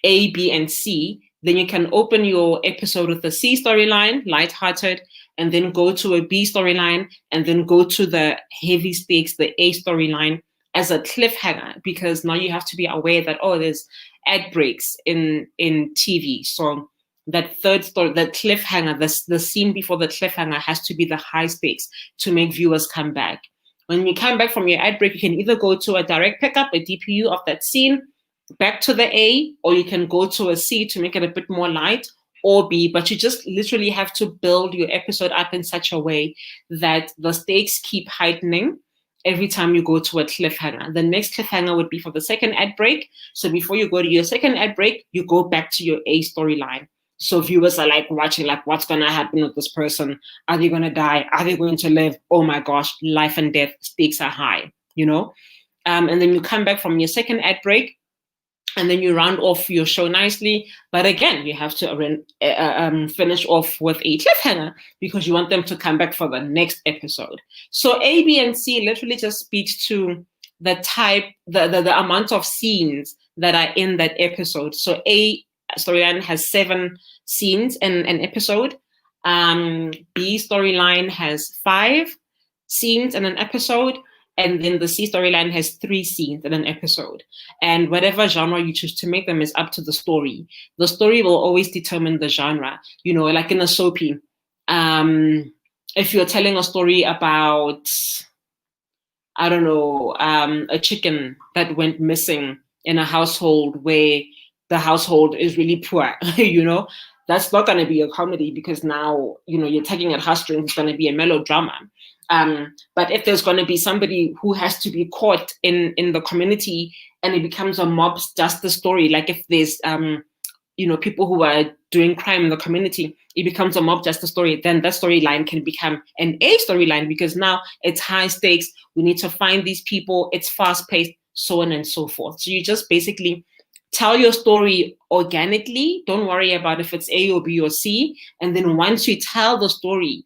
A, B, and C, then you can open your episode with the C storyline, lighthearted, and then go to a B storyline, and then go to the heavy stakes, the A storyline, as a cliffhanger, because now you have to be aware that, there's ad breaks in TV. So that third story, the cliffhanger, the scene before the cliffhanger has to be the high stakes to make viewers come back. When you come back from your ad break, you can either go to a direct pickup, a DPU of that scene, back to the A, or you can go to a C to make it a bit more light, or B, but you just literally have to build your episode up in such a way that the stakes keep heightening every time you go to a cliffhanger. The next cliffhanger would be for the second ad break. So before you go to your second ad break, you go back to your A storyline. So viewers are like watching, like, what's going to happen with this person? Are they going to die? Are they going to live? Oh my gosh, life and death, stakes are high, And then you come back from your second ad break, and then you round off your show nicely. But again, you have to finish off with a cliffhanger because you want them to come back for the next episode. So A, B, and C literally just speaks to the type, the amount of scenes that are in that episode. So A storyline has 7 scenes in an episode. B storyline has 5 scenes in an episode. And then the C storyline has 3 scenes in an episode. And whatever genre you choose to make them is up to the story. The story will always determine the genre. You know, like in a soapy, if you're telling a story about, I don't know, a chicken that went missing in a household where the household is really poor, you know, that's not going to be a comedy because now, you know, you're tagging at heartstrings, it's going to be a melodrama. But if there's going to be somebody who has to be caught in the community and it becomes a mob justice story, like if there's, you know, people who are doing crime in the community, it becomes a mob justice story, then that storyline can become an A storyline because now it's high stakes. We need to find these people. It's fast paced, so on and so forth. So you just basically tell your story organically. Don't worry about if it's A or B or C. And then once you tell the story,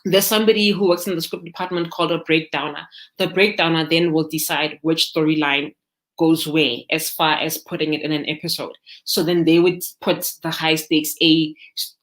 there's somebody who works in the script department called a breakdowner. The breakdowner then will decide which storyline goes where as far as putting it in an episode. So then they would put the high stakes A,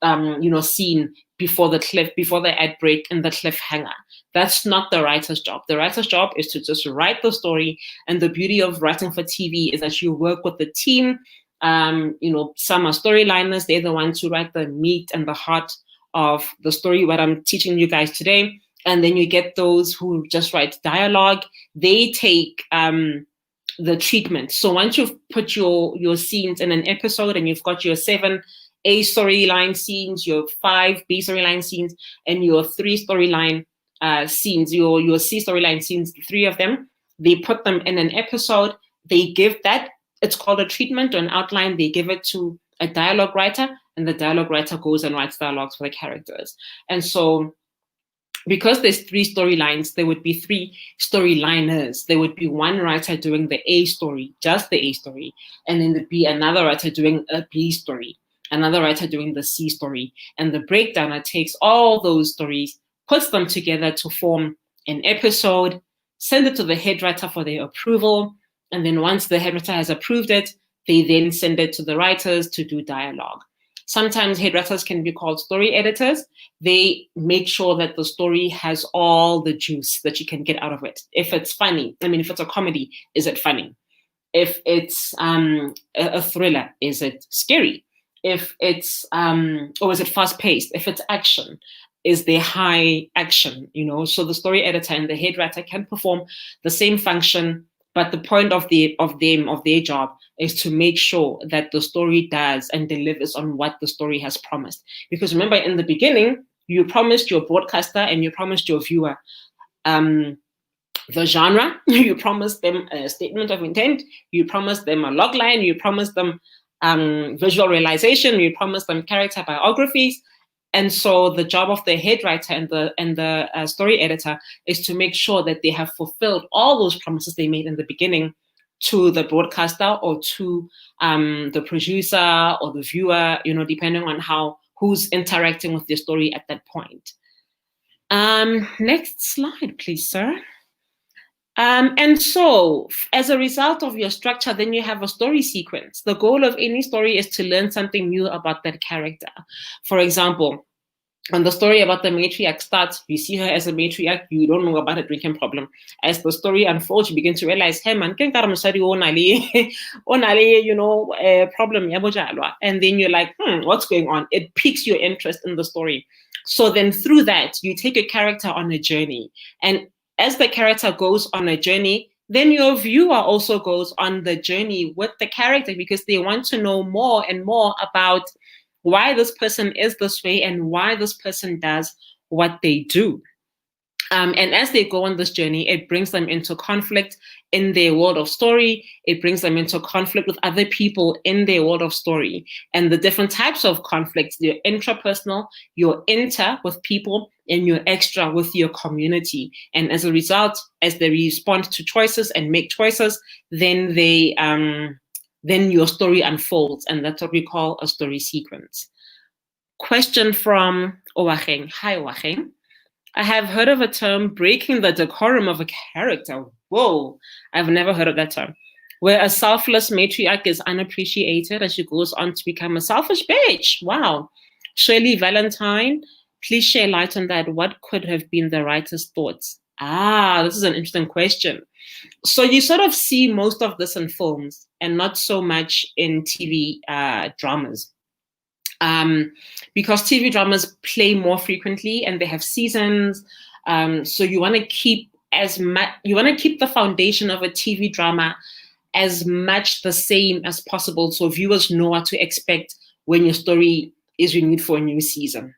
you know, scene before the ad break and the cliffhanger. That's not the writer's job. The writer's job is to just write the story. And the beauty of writing for TV is that you work with the team. You know, some are storyliners. They're the ones who write the meat and the heart of the story, what I'm teaching you guys today. And then you get those who just write dialogue. They take the treatment. So once you've put your scenes in an episode and you've got your 7 A storyline scenes, your 5 B storyline scenes, and your 3 storyline scenes, your C storyline scenes, 3 of them, they put them in an episode. They give that, it's called a treatment or an outline. They give it to a dialogue writer, and the dialogue writer goes and writes dialogues for the characters. And so because there's 3 storylines, there would be 3 storyliners. There would be one writer doing the A story, just the A story, and then there'd be another writer doing a B story, another writer doing the C story. And the breakdowner takes all those stories, puts them together to form an episode, send it to the head writer for their approval, and then once the head writer has approved it, they then send it to the writers to do dialogue. Sometimes head writers can be called story editors. They make sure that the story has all the juice that you can get out of it. If it's funny, I mean, if it's a comedy, is it funny? If it's a thriller, is it scary? If it's, or is it fast paced? If it's action, is there high action? You know, so the story editor and the head writer can perform the same function, but the point of their job is to make sure that the story does and delivers on what the story has promised. Because remember, in the beginning, you promised your broadcaster and you promised your viewer the genre, you promised them a statement of intent, you promised them a logline, you promised them visual realization, you promised them character biographies. And so the job of the head writer and the story editor is to make sure that they have fulfilled all those promises they made in the beginning to the broadcaster or to the producer or the viewer, you know, depending on who's interacting with the story at that point. Next slide, please, sir. And so as a result of your structure, then you have a story sequence. The goal of any story is to learn something new about that character. For example, when the story about the matriarch starts, you see her as a matriarch, you don't know about her drinking problem. As the story unfolds, you begin to realize, hey man, you know, problem. And then you're like, what's going on? It piques your interest in the story. So then through that, you take a character on a journey. And as the character goes on a journey, then your viewer also goes on the journey with the character because they want to know more and more about why this person is this way and why this person does what they do. And as they go on this journey, it brings them into conflict in their world of story. It brings them into conflict with other people in their world of story. And the different types of conflicts, your intrapersonal, your inter with people, and your extra with your community. And as a result, as they respond to choices and make choices, then then your story unfolds. And that's what we call a story sequence. Question from Owacheng. Hi, Owacheng. I have heard of a term, breaking the decorum of a character. Whoa, I've never heard of that term. Where a selfless matriarch is unappreciated as she goes on to become a selfish bitch. Wow. Shirley Valentine, please share light on that. What could have been the writer's thoughts? This is an interesting question. So you sort of see most of this in films and not so much in TV dramas. Because TV dramas play more frequently and they have seasons. So you want to keep the foundation of a TV drama as much the same as possible, so viewers know what to expect when your story is renewed for a new season.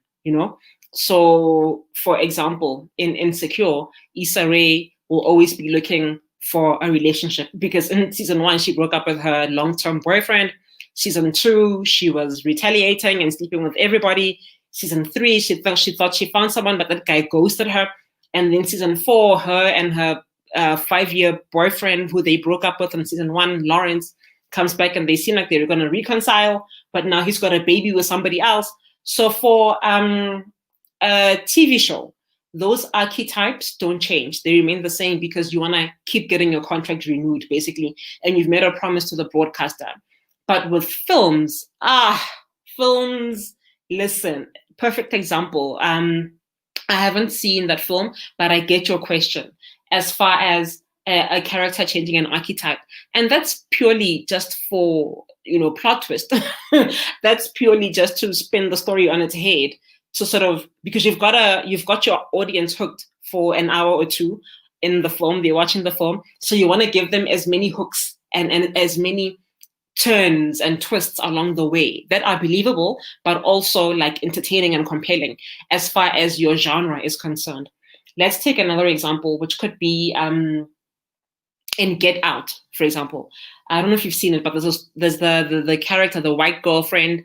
So for example, in Insecure, Issa Rae will always be looking for a relationship because in season 1 she broke up with her long-term boyfriend. Season 2, she was retaliating and sleeping with everybody. Season 3, she thought she found someone, but that guy ghosted her. And then season 4, her and her 5-year boyfriend, who they broke up with in season 1, Lawrence, comes back and they seem like they're going to reconcile, but now he's got a baby with somebody else. So for a TV show, those archetypes don't change. They remain the same because you want to keep getting your contract renewed, basically, and you've made a promise to the broadcaster. But with films, listen, perfect example. I haven't seen that film, but I get your question as far as a character changing an archetype. And that's purely just for, plot twist. That's purely just to spin the story on its head, to sort of, because you've got your audience hooked for an hour or two in the film, they're watching the film. So you want to give them as many hooks and as many turns and twists along the way that are believable, but also like entertaining and compelling as far as your genre is concerned. Let's take another example, which could be in Get Out, for example. I don't know if you've seen it, but there's the character, the white girlfriend,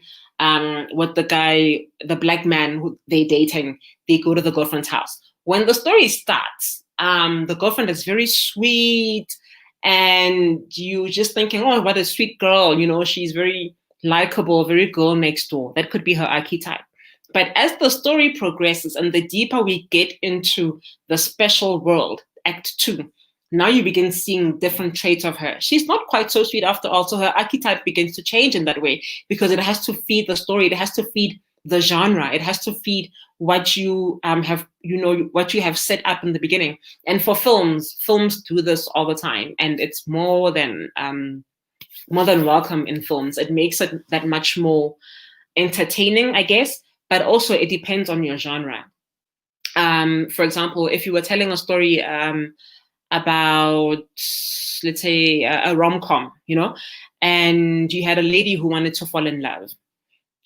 with the guy, the black man who they're dating. They go to the girlfriend's house. When the story starts, the girlfriend is very sweet, and you just thinking, oh, what a sweet girl, she's very likable, very girl next door. That could be her archetype. But as the story progresses and the deeper we get into the special world, Act 2, now you begin seeing different traits of her. She's not quite so sweet after all, so her archetype begins to change in that way because it has to feed the story. It has to feed the genre. It has to feed what you what you have set up in the beginning. And for films do this all the time, and it's more than welcome in films. It makes it that much more entertaining, I guess, but also it depends on your genre. For example, if you were telling a story about, let's say, a rom-com, and you had a lady who wanted to fall in love,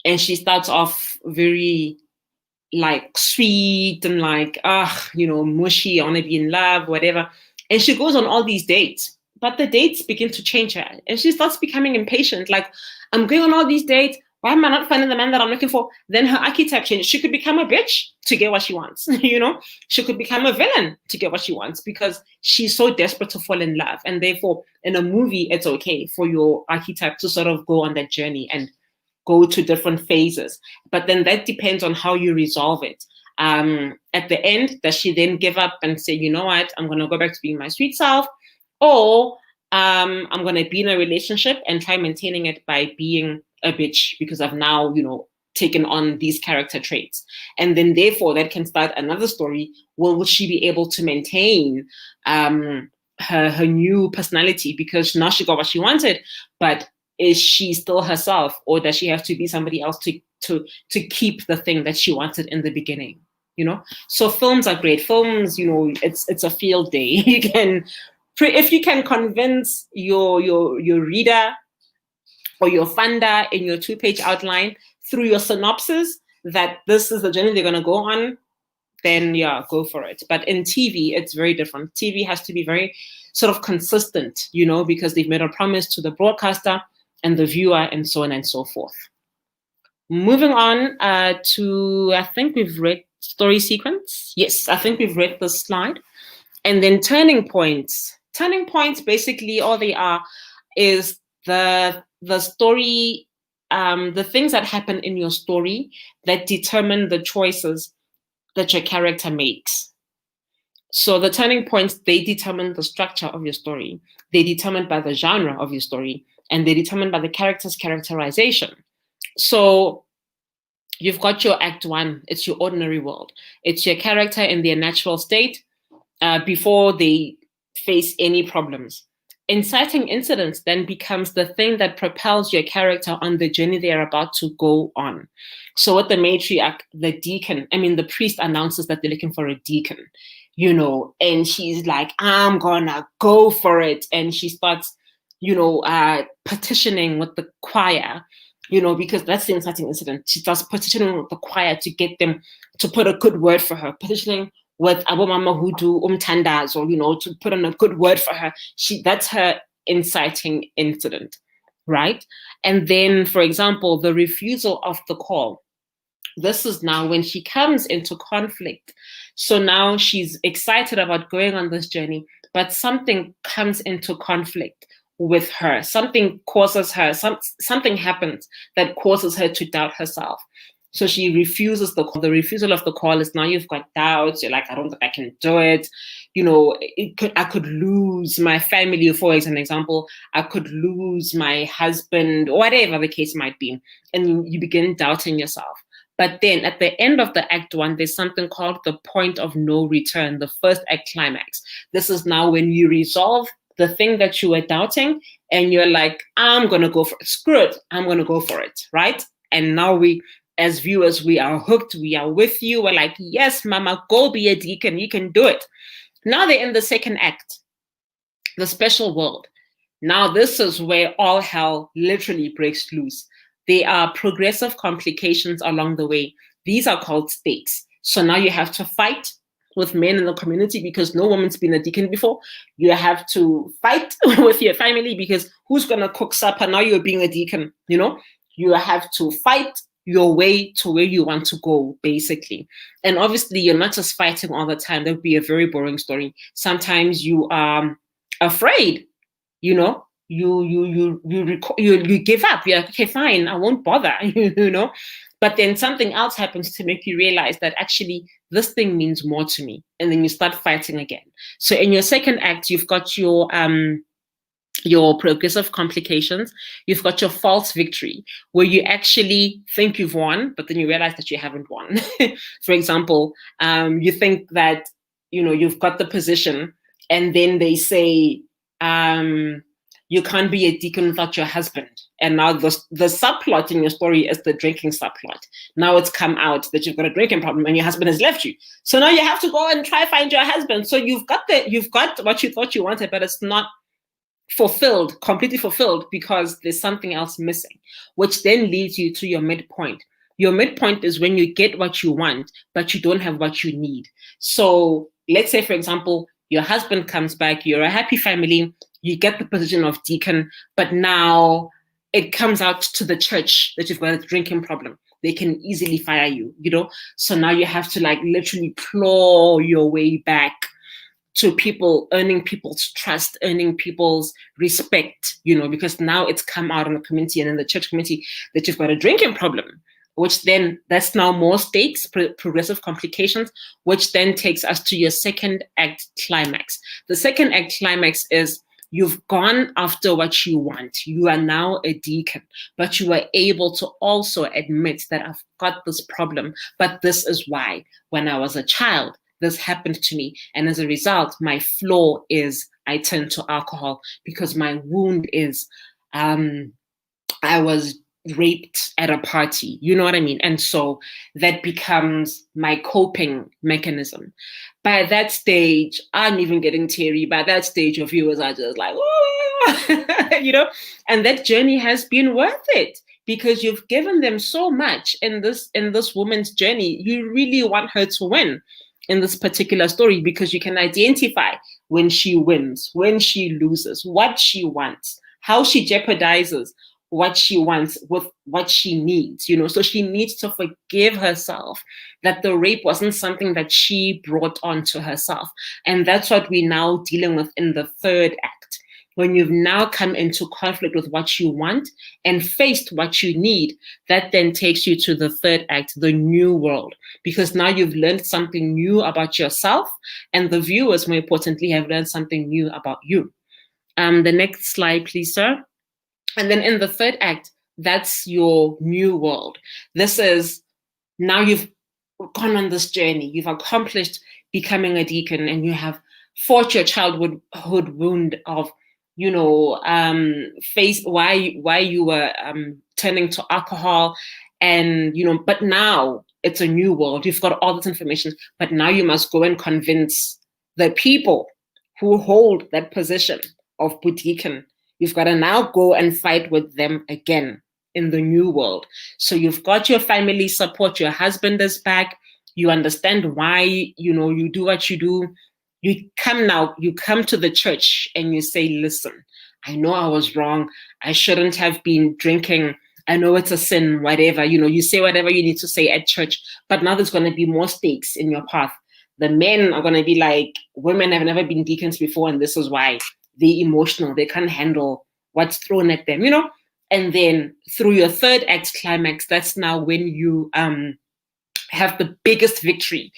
and she starts off very like sweet and like, mushy, I want to be in love, whatever. And she goes on all these dates, but the dates begin to change her. And she starts becoming impatient. Like, I'm going on all these dates. Why am I not finding the man that I'm looking for? Then her archetype changes. She could become a bitch to get what she wants. She could become a villain to get what she wants because she's so desperate to fall in love. And therefore, in a movie, it's okay for your archetype to sort of go on that journey and go to different phases. But then that depends on how you resolve it. At the end, does she then give up and say, you know what, I'm going to go back to being my sweet self? Or I'm going to be in a relationship and try maintaining it by being a bitch because I've now, taken on these character traits. And then therefore that can start another story. Will she be able to maintain her new personality because now she got what she wanted, but is she still herself, or does she have to be somebody else to keep the thing that she wanted in the beginning? So films are great. Films, it's a field day. If you can convince your reader or your funder in your 2-page outline through your synopsis that this is the journey they're going to go on, then yeah, go for it. But in TV, it's very different. TV has to be very sort of consistent, because they've made a promise to the broadcaster and the viewer, and so on and so forth. Moving on to, I think we've read story sequence. Yes, I think we've read this slide. And then turning points. Turning points, basically, all they are is the story, the things that happen in your story that determine the choices that your character makes. So the turning points, they determine the structure of your story. They're determined by the genre of your story, and they're determined by the character's characterization. So you've got your act one, it's your ordinary world. It's your character in their natural state before they face any problems. Inciting incidents then becomes the thing that propels your character on the journey they are about to go on. So with the matriarch, the priest announces that they're looking for a deacon, and she's like, I'm gonna go for it. And she starts, petitioning with the choir, because that's the inciting incident. She starts petitioning with the choir to get them to put a good word for her, petitioning with Abu Mama Hudu Umtandas, or, to put on a good word for her. That's her inciting incident, right? And then, for example, the refusal of the call. This is now when she comes into conflict. So now she's excited about going on this journey, but something comes into conflict with her. Something causes her, something happens that causes her to doubt herself. So she refuses the call. The refusal of the call is now you've got doubts. You're like, I don't think I can do it. I could lose my family, for example. I could lose my husband, or whatever the case might be. And you begin doubting yourself. But then at the end of the act one, there's something called the point of no return, the first act climax. This is now when you resolve the thing that you were doubting and you're like, I'm going to go for it. Screw it. I'm going to go for it. Right. And now we, as viewers, we are hooked. We are with you. We're like, yes, mama, go be a deacon. You can do it. Now they're in the second act, the special world. Now this is where all hell literally breaks loose. There are progressive complications along the way. These are called stakes. So now you have to fight with men in the community because no woman's been a deacon before. You have to fight with your family because who's going to cook supper? Now you're being a deacon, You have to fight your way to where you want to go, basically. And obviously, you're not just fighting all the time. That would be a very boring story. Sometimes you are afraid, you give up. You're like, okay, fine, I won't bother, But then something else happens to make you realize that actually this thing means more to me. And then you start fighting again. So in your second act, you've got your progressive complications. You've got your false victory, where you actually think you've won, but then you realize that you haven't won. For example, you think that, you've got the position, and then they say, you can't be a deacon without your husband. And now the subplot in your story is the drinking subplot. Now it's come out that you've got a drinking problem and your husband has left you. So now you have to go and try find your husband. So you've got what you thought you wanted, but it's not completely fulfilled, because there's something else missing, which then leads you to your midpoint. Your midpoint is when you get what you want, but you don't have what you need. So let's say, for example, your husband comes back, you're a happy family, you get the position of deacon, but now it comes out to the church that you've got a drinking problem. They can easily fire you, So now you have to literally claw your way back to people, earning people's trust, earning people's respect, because now it's come out in the community and in the church community that you've got a drinking problem, which then that's now more stakes, progressive complications, which then takes us to your second act climax. The second act climax is you've gone after what you want. You are now a deacon, but you are able to also admit that I've got this problem, but this is why. When I was a child, this happened to me. And as a result, my flaw is I turned to alcohol, because my wound is I was raped at a party. You know what I mean? And so that becomes my coping mechanism. By that stage, I'm even getting teary. By that stage, your viewers are just like, and that journey has been worth it, because you've given them so much in this woman's journey. You really want her to win in this particular story, because you can identify when she wins, when she loses, what she wants, how she jeopardizes what she wants with what she needs, So she needs to forgive herself that the rape wasn't something that she brought on to herself. And that's what we're now dealing with in the third act. when you've now come into conflict with what you want and faced what you need, that then takes you to the third act, the new world, because now you've learned something new about yourself, and the viewers, more importantly, have learned something new about you. The next slide, please, sir. And then in the third act, that's your new world. This is now you've gone on this journey, you've accomplished becoming a deacon, and you have fought your childhood wound of, face why you were turning to alcohol, and but now it's a new world. You've got all this information, but now you must go and convince the people who hold that position of deacon. You've got to now go and fight with them again in the new world. So you've got your family support, your husband is back, you understand why, you do what you do. You come to the church and you say, listen, I know I was wrong. I shouldn't have been drinking. I know it's a sin, whatever, you say whatever you need to say at church, but now there's going to be more stakes in your path. The men are going to be like, women have never been deacons before, and this is why. They're emotional. They can't handle what's thrown at them, And then through your third act climax, that's now when you have the biggest victory,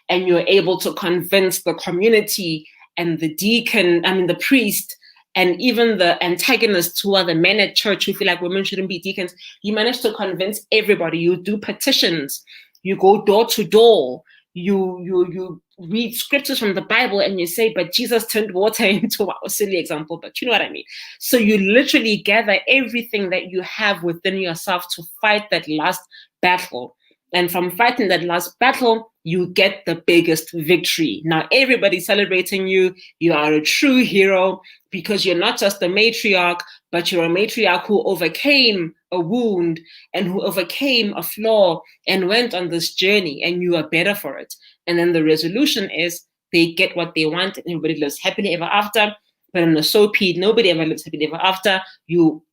and you're able to convince the community and the deacon, the priest, and even the antagonists who are the men at church who feel like women shouldn't be deacons. You manage to convince everybody. You do petitions. You go door to door. You read scriptures from the Bible and you say, but Jesus turned water into a silly example, but you know what I mean. So you literally gather everything that you have within yourself to fight that last battle. And from fighting that last battle, you get the biggest victory. Now everybody's celebrating you. You are a true hero because you're not just a matriarch, but you're a matriarch who overcame a wound and who overcame a flaw and went on this journey, and you are better for it. And then the resolution is they get what they want and everybody lives happily ever after. But in the soapy, nobody ever lives happily ever after. You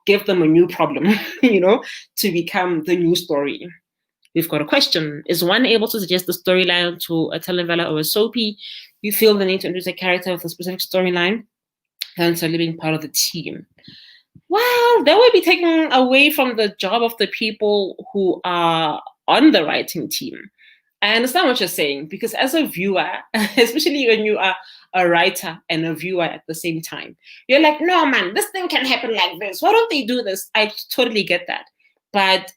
give them a new problem, to become the new story. We've got a question. Is one able to suggest the storyline to a telenovela or a soapy? You feel the need to introduce a character with a specific storyline and so being part of the team. Well, that would be taken away from the job of the people who are on the writing team. I understand what you're saying, because as a viewer, especially when you are a writer and a viewer at the same time, you're like, no, man, this thing can happen like this. Why don't they do this? I totally get that. But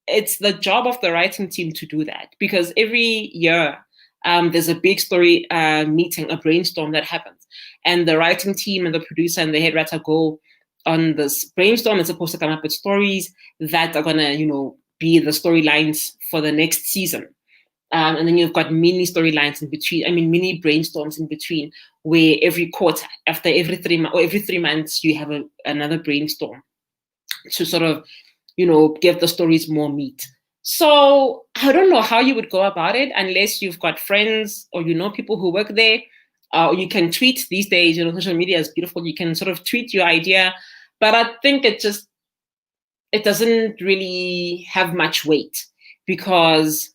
it's the job of the writing team to do that, because every year there's a big story meeting, a brainstorm that happens. And the writing team and the producer and the head writer go on this brainstorm. It's supposed to come up with stories that are going to, be the storylines for the next season. And then you've got mini storylines in between, mini brainstorms in between, where every quarter, after every 3 months, or every 3 months, you have another brainstorm to sort of, give the stories more meat. So I don't know how you would go about it unless you've got friends or people who work there. Or you can tweet these days, social media is beautiful. You can sort of tweet your idea, but I think it doesn't really have much weight, because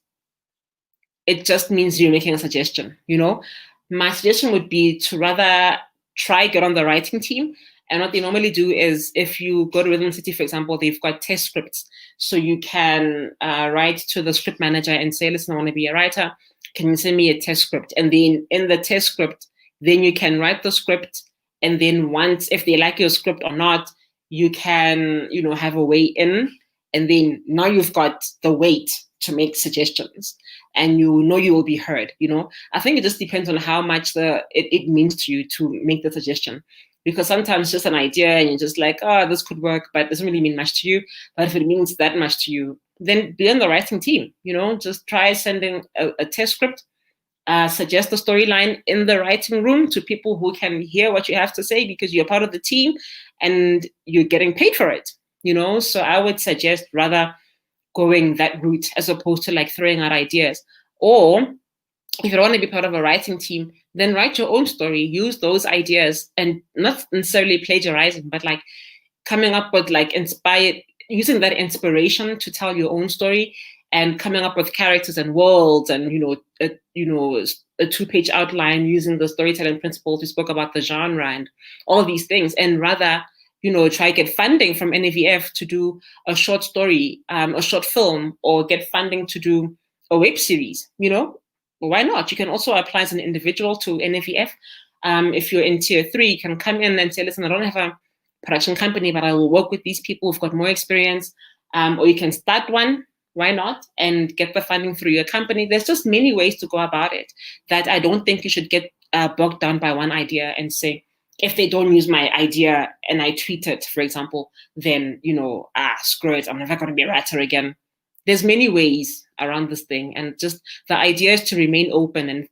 it just means you're making a suggestion, My suggestion would be to rather try get on the writing team. And what they normally do is, if you go to Rhythm City, for example, they've got test scripts. So you can write to the script manager and say, listen, I want to be a writer. Can you send me a test script? And then in the test script, then you can write the script. And then once, if they like your script or not, you can, have a way in. And then now you've got the weight to make suggestions, and you will be heard. I think it just depends on how much it means to you to make the suggestion. Because sometimes just an idea and you're just like, oh, this could work, but it doesn't really mean much to you. But if it means that much to you, then be on the writing team, just try sending a test script, suggest the storyline in the writing room to people who can hear what you have to say, because you're part of the team and you're getting paid for it, So I would suggest rather going that route as opposed to like throwing out ideas. Or if you don't want to be part of a writing team, then write your own story, use those ideas, and not necessarily plagiarizing, but like coming up with like using that inspiration to tell your own story, and coming up with characters and worlds and, a 2-page outline using the storytelling principles. We spoke about the genre and all these things, and rather, try get funding from NAVF to do a short story, a short film, or get funding to do a web series, why not? You can also apply as an individual to NAVF. If you're in tier 3, you can come in and say, listen, I don't have a production company, but I will work with these people who've got more experience. Or you can start one, why not? And get the funding through your company. There's just many ways to go about it that I don't think you should get bogged down by one idea and say, if they don't use my idea and I tweet it, for example, then, screw it, I'm never going to be a writer again. There's many ways around this thing, and just the idea is to remain open and,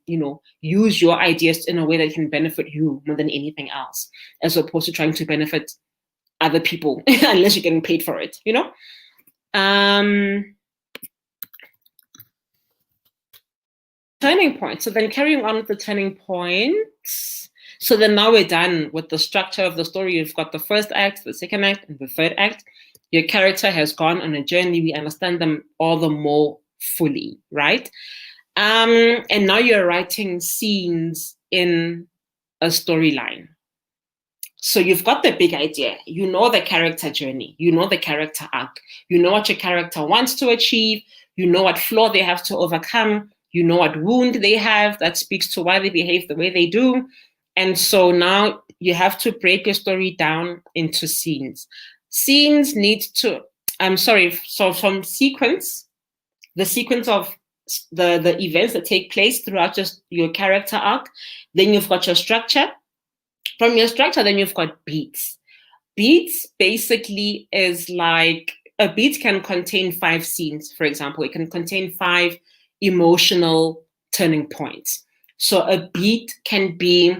use your ideas in a way that can benefit you more than anything else, as opposed to trying to benefit other people, unless you're getting paid for it, Turning point. So then carrying on with the turning points. So then now we're done with the structure of the story. You've got the first act, the second act, and the third act. Your character has gone on a journey. We understand them all the more fully, right? And now you're writing scenes in a storyline. So you've got the big idea. You know the character journey. You know the character arc. You know what your character wants to achieve. You know what flaw they have to overcome. You know what wound they have that speaks to why they behave the way they do. And so now you have to break your story down into scenes. Scenes need to, so from sequence, the sequence of the events that take place throughout just your character arc, then you've got your structure. From your structure, then you've got beats. Beats basically is like, a beat can contain 5 scenes, for example. It can contain 5 emotional turning points. So a beat can be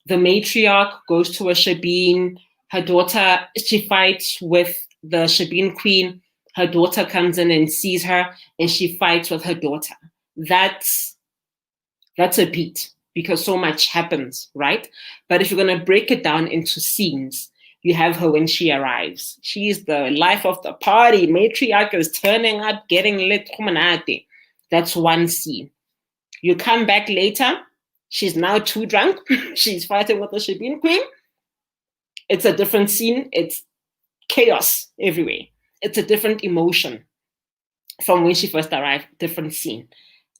the matriarch goes to a shebeen, her daughter, she fights with the shebeen queen, her daughter comes in and sees her, and she fights with her daughter. That's a beat, because so much happens, right? But if you're going to break it down into scenes, you have her when she arrives. She's the life of the party. Matriarch is turning up, getting lit. That's one scene. You come back later. She's now too drunk. She's fighting with the shebeen queen. It's a different scene. It's chaos everywhere. It's a different emotion from when she first arrived. Different scene.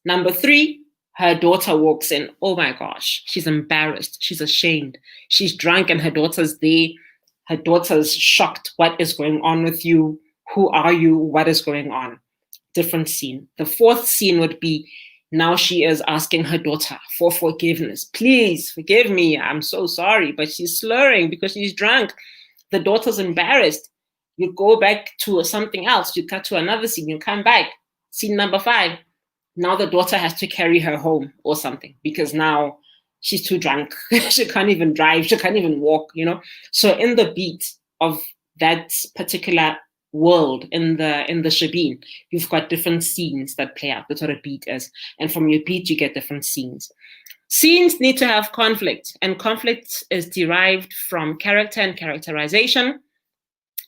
Number 3, her daughter walks in. Oh my gosh. She's embarrassed. She's ashamed. She's drunk and her daughter's there. Her daughter's shocked. What is going on with you? Who are you? What is going on? Different scene. The 4th scene would be, now she is asking her daughter for forgiveness. Please forgive me. I'm so sorry. But she's slurring because she's drunk. The daughter's embarrassed. You go back to something else. You cut to another scene. You come back. Scene number 5. Now the daughter has to carry her home or something because now she's too drunk. She can't even drive. She can't even walk, So in the beat of that particular world, in the shebeen, you've got different scenes that play out. That's what a beat is. And from your beat, you get different scenes. Scenes need to have conflict, and conflict is derived from character and characterization,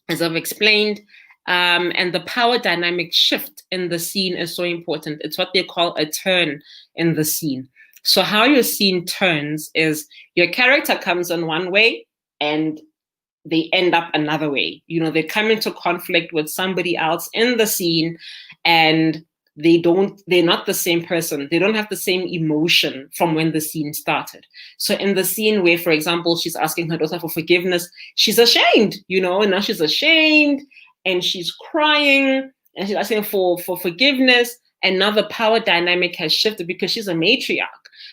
as I've explained. And the power dynamic shift in the scene is so important. It's what they call a turn in the scene. So how your scene turns is your character comes in one way and they end up another way. They come into conflict with somebody else in the scene, and they're not the same person. They don't have the same emotion from when the scene started. So in the scene where, for example, she's asking her daughter for forgiveness, she's ashamed, and now she's ashamed and she's crying and she's asking for forgiveness. And now the power dynamic has shifted because she's a matriarch.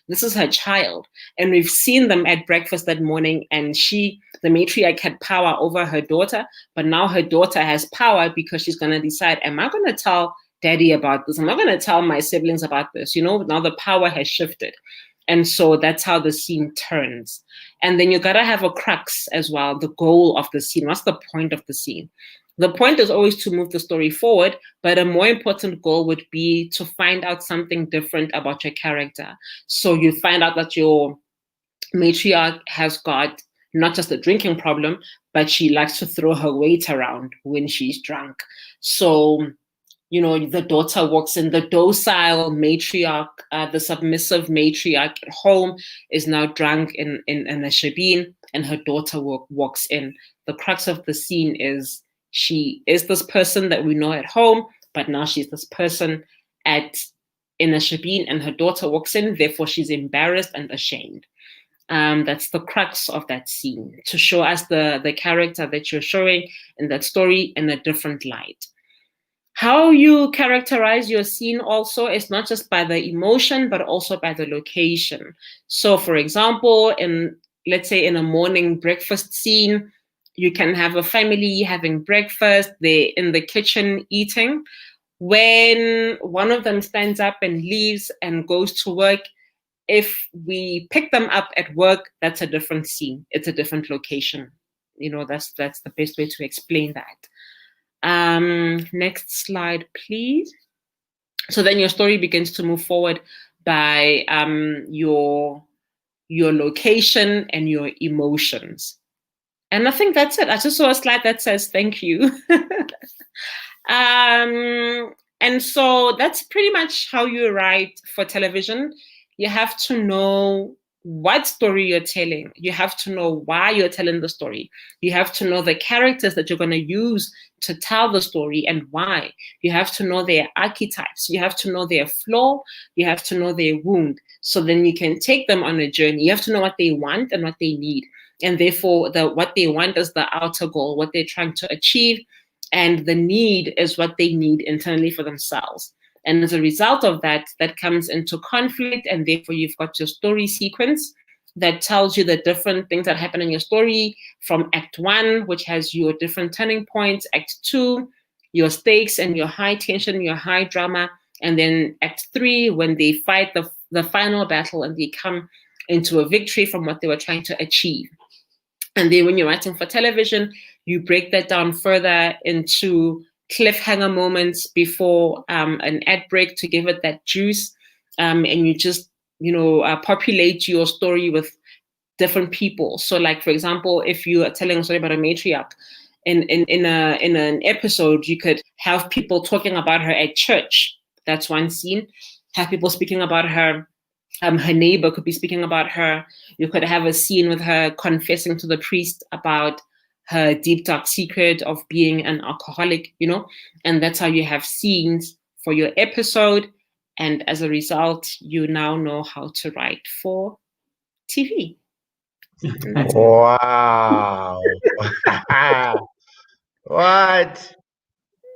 This is her child. And we've seen them at breakfast that morning, and the matriarch had power over her daughter, but now her daughter has power because she's going to decide, am I going to tell daddy about this? Am I going to tell my siblings about this? Now the power has shifted. And so that's how the scene turns. And then you got to have a crux as well, the goal of the scene. What's the point of the scene? The point is always to move the story forward, but a more important goal would be to find out something different about your character. So you find out that your matriarch has got not just a drinking problem, but she likes to throw her weight around when she's drunk. So the daughter walks in, the docile matriarch, the submissive matriarch at home is now drunk in a shebeen, and her daughter walks in. The crux of the scene is she is this person that we know at home, but now she's this person in a shebeen, and her daughter walks in, therefore she's embarrassed and ashamed. That's the crux of that scene, to show us the character that you're showing in that story in a different light. How you characterize your scene also is not just by the emotion, but also by the location. So for example, let's say in a morning breakfast scene, you can have a family having breakfast, they're in the kitchen eating. When one of them stands up and leaves and goes to work, if we pick them up at work, that's a different scene. It's a different location. That's the best way to explain that. Next slide, please. So then your story begins to move forward by your location and your emotions. And I think that's it. I just saw a slide that says thank you. And so that's pretty much how you write for television. You have to know what story you're telling. You have to know why you're telling the story. You have to know the characters that you're going to use to tell the story and why. You have to know their archetypes. You have to know their flaw. You have to know their wound. So then you can take them on a journey. You have to know what they want and what they need. And therefore, what they want is the outer goal, what they're trying to achieve. And the need is what they need internally for themselves. And as a result of that, that comes into conflict, and therefore you've got your story sequence that tells you the different things that happen in your story, from Act 1, which has your different turning points, Act 2, your stakes and your high tension, your high drama, and then Act 3, when they fight the final battle and they come into a victory from what they were trying to achieve. And then when you're writing for television, you break that down further into cliffhanger moments before an ad break to give it that juice, and you just populate your story with different people. So like, for example, if you are telling a story about a matriarch, in an episode you could have people talking about her at church. That's one scene. Have people speaking about her. Her neighbor could be speaking about her. You could have a scene with her confessing to the priest about her deep dark secret of being an alcoholic, and that's how you have scenes for your episode. And as a result, you now know how to write for TV. Wow. What?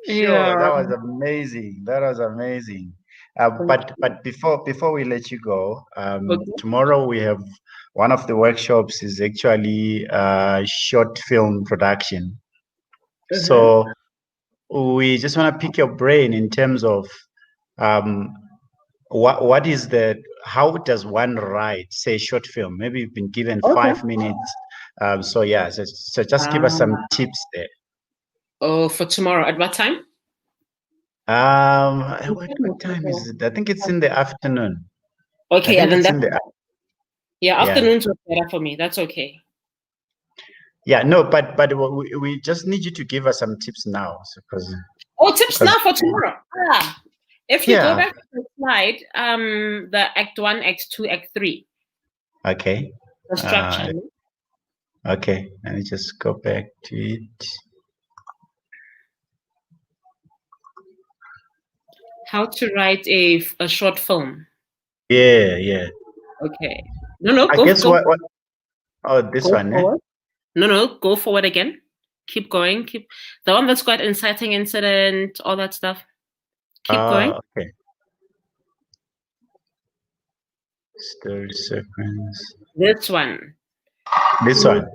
Sure, that was amazing. That was amazing. But before we let you go, Okay. tomorrow we have one of the workshops is actually short film production. So we just want to pick your brain in terms of what is how does one write, say, short film? Maybe you've been given 5 minutes. So yeah, so just give us some tips there. Oh, for tomorrow, at what time? What time is it? I think it's in the afternoon. Okay, and then afternoons are better for me. That's okay. Yeah, no, but we just need you to give us some tips now, because tips now for tomorrow. If you go back to the slide, the Act 1, Act 2, Act 3. Okay. The structure. Okay, let me just go back to it. How to write a short film. Yeah. Okay. No, I guess what? Oh, this one. No, go forward again. Keep going. Keep the one that's got inciting incident, all that stuff. Keep going. Okay. Story sequence. This one. This one.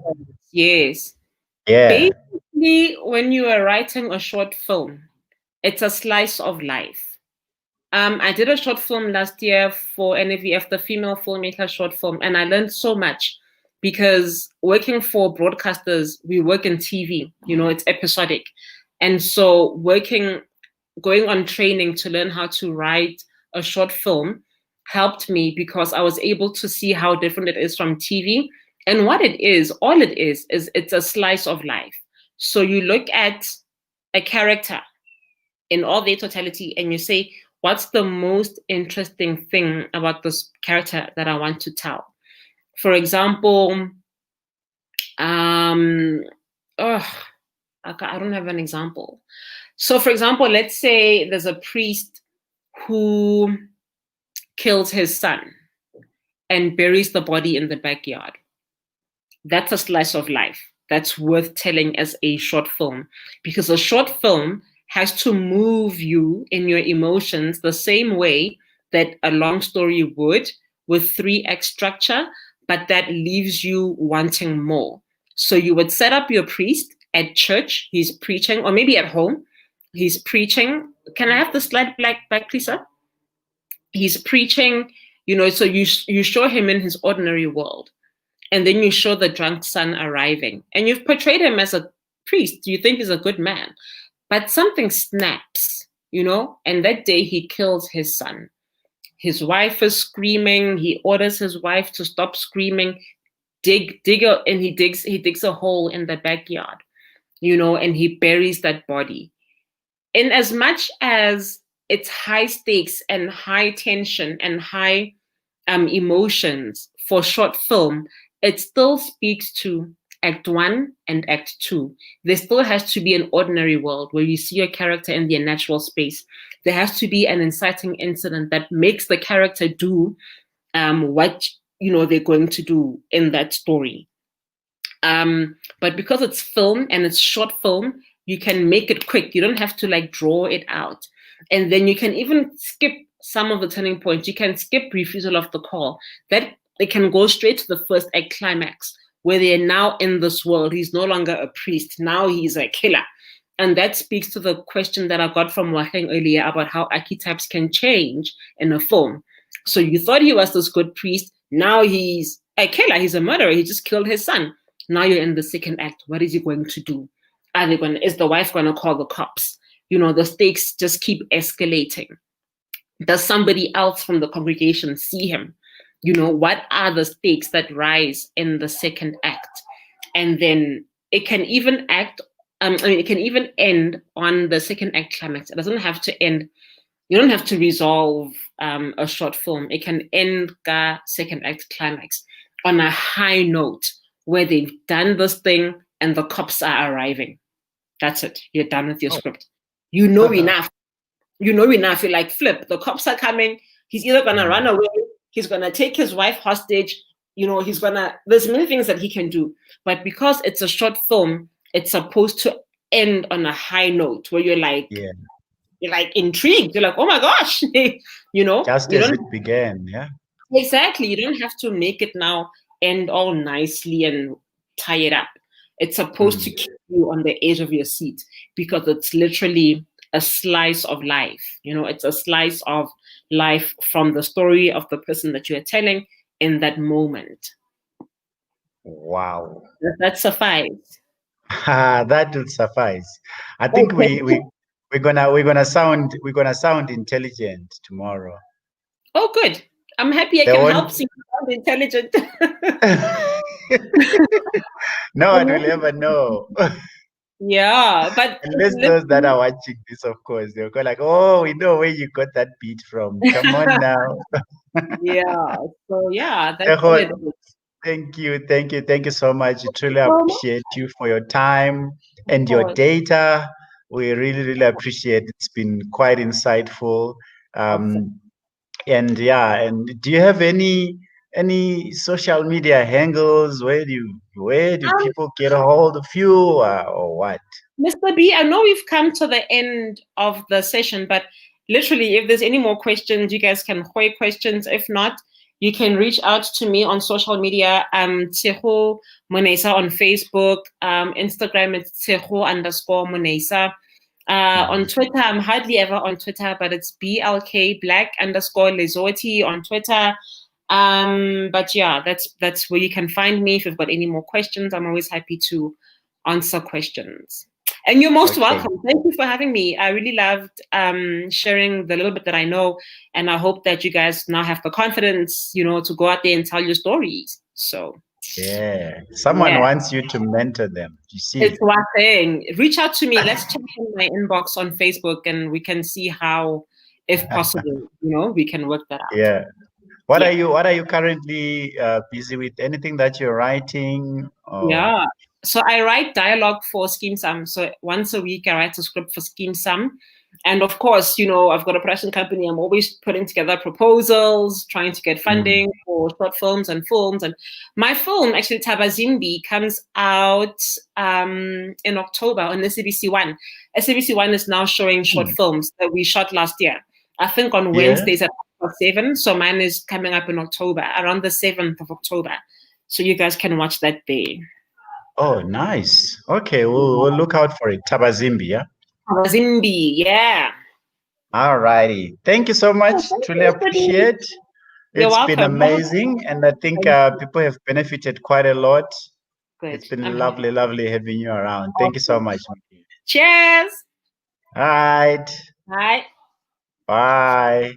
Yes. Yeah. Basically, when you are writing a short film, it's a slice of life. I did a short film last year for NAVF, the female filmmaker short film, and I learned so much, because working for broadcasters, we work in TV, it's episodic. And so going on training to learn how to write a short film helped me, because I was able to see how different it is from TV. And all it is it's a slice of life. So you look at a character in all their totality, and you say, what's the most interesting thing about this character that I want to tell? For example, I don't have an example. So, for example, let's say there's a priest who kills his son and buries the body in the backyard. That's a slice of life that's worth telling as a short film, because a short film has to move you in your emotions the same way that a long story would, with 3-act structure, but that leaves you wanting more. So you would set up your priest at church, he's preaching, or maybe at home, he's preaching. Can I have the slide back, please, sir? He's preaching, so you show him in his ordinary world. And then you show the drunk son arriving. And you've portrayed him as a priest. You think he's a good man. But something snaps, and that day he kills his son. His wife is screaming. He orders his wife to stop screaming. And he digs a hole in the backyard, and he buries that body. In as much as it's high stakes and high tension and high emotions for short film, it still speaks to Act 1 and Act 2. There still has to be an ordinary world where you see your character in their natural space. There has to be an inciting incident that makes the character do what they're going to do in that story. But because it's film and it's short film, you can make it quick. You don't have to draw it out. And then you can even skip some of the turning points. You can skip refusal of the call. That they can go straight to the first act climax, where they're now in this world. He's no longer a priest. Now he's a killer. And that speaks to the question that I got from Waheng earlier about how archetypes can change in a film. So you thought he was this good priest. Now he's a killer. He's a murderer. He just killed his son. Now you're in the second act. What is he going to do? Is the wife going to call the cops? The stakes just keep escalating. Does somebody else from the congregation see him? What are the stakes that rise in the second act? And then it can even it can even end on the second act climax. It doesn't have to end. You don't have to resolve a short film. It can end the second act climax on a high note where they've done this thing and the cops are arriving. That's it. You're done with your script. Enough. You're like, flip. The cops are coming. He's either going to run away. He's going to take his wife hostage. There's many things that he can do. But because it's a short film, it's supposed to end on a high note where you're like, you're like intrigued. You're like, oh my gosh, Just as it began, yeah. Exactly. You don't have to make it now end all nicely and tie it up. It's supposed to keep you on the edge of your seat because it's literally a slice of life. It's a slice of life from the story of the person that you are telling in that moment. Wow. Does that suffice? That will suffice. I think we're gonna sound intelligent tomorrow. Oh, good. I'm happy I can help you sound intelligent. No one will ever know. Yeah, but unless those that are watching this, of course, they'll go like, "Oh, we know where you got that beat from. Come on now." Yeah. So yeah, that's good. Thank you so much. I truly appreciate you for your time and your data. We really appreciate it. It's been quite insightful. And do you have any social media handles? Where do people get a hold of you or what? Mr. B, I know we've come to the end of the session, but literally, if there's any more questions, you guys can hoy questions. If not, you can reach out to me on social media. Tshego Monesa on Facebook, Instagram, it's Tshego_Monesa. On Twitter, I'm hardly ever on Twitter, but it's BLK_Lesotho on Twitter. But yeah, that's where you can find me. If you've got any more questions, I'm always happy to answer questions. And you're most welcome. Thank you for having me. I really loved sharing the little bit that I know, and I hope that you guys now have the confidence, to go out there and tell your stories. So Yeah. Someone Yeah. wants you to mentor them. You see. It's one thing. Reach out to me. Let's check in my inbox on Facebook and we can see how, if possible, we can work that out. Yeah. What Yeah. are you currently busy with? Anything that you're writing? Or... Yeah. So I write dialogue for Scheme Sum. So once a week I write a script for Scheme Sum. And of course, I've got a production company. I'm always putting together proposals, trying to get funding for short films and films. And my film, actually, Tabazimbi, comes out in October on SABC One. SABC One is now showing short films that we shot last year. I think on Wednesdays at 7. So mine is coming up in October, around the 7th of October. So you guys can watch that day. Oh, nice. Okay, we'll look out for it. Tabazimbi, yeah? Tabazimbi, yeah. All righty. Thank you so much. Truly appreciate. You're It's welcome. been amazing, and I think people have benefited quite a lot. Good. It's been lovely having you around. Thank you so much. Cheers. All right. Bye. Bye.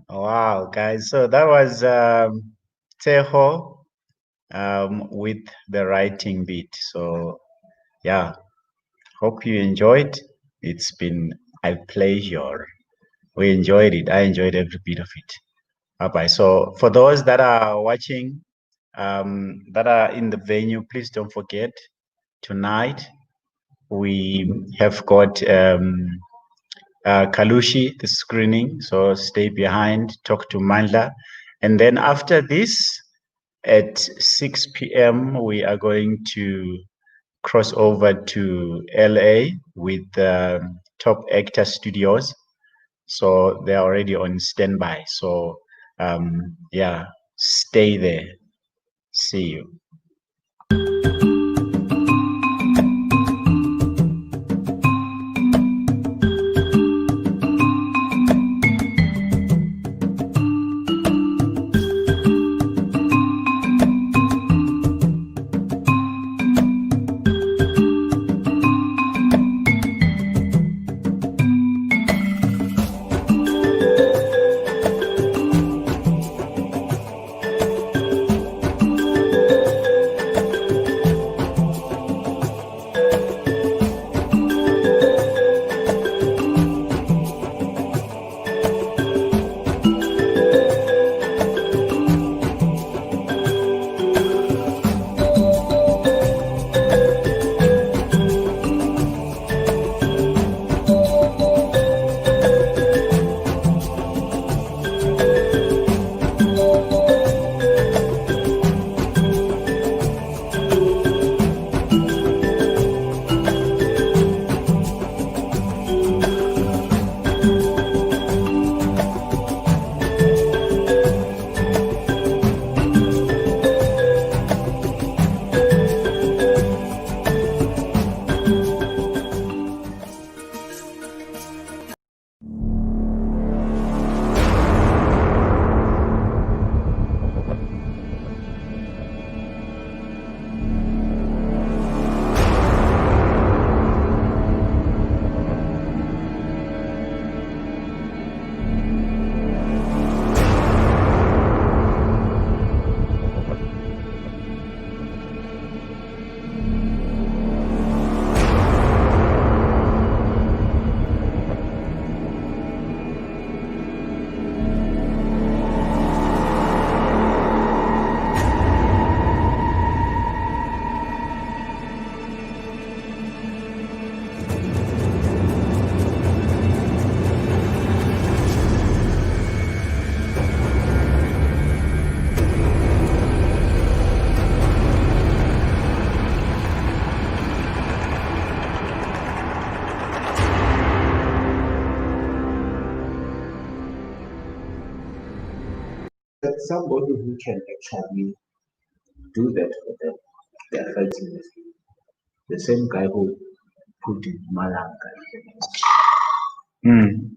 Wow, guys. So that was Tshego with the writing bit. So yeah, hope you enjoyed. It's been a pleasure. We enjoyed it. I enjoyed every bit of it. Bye-bye. So for those that are watching, that are in the venue, please don't forget, tonight we have got Kalushi, the screening. So stay behind, talk to Mandla. And then after this, at 6 p.m., we are going to cross over to LA with Top Actor Studios. So they're already on standby. So yeah, stay there. See you. That somebody who can actually do that for them, they are fighting with you. The same guy who put in Malanga. Mm.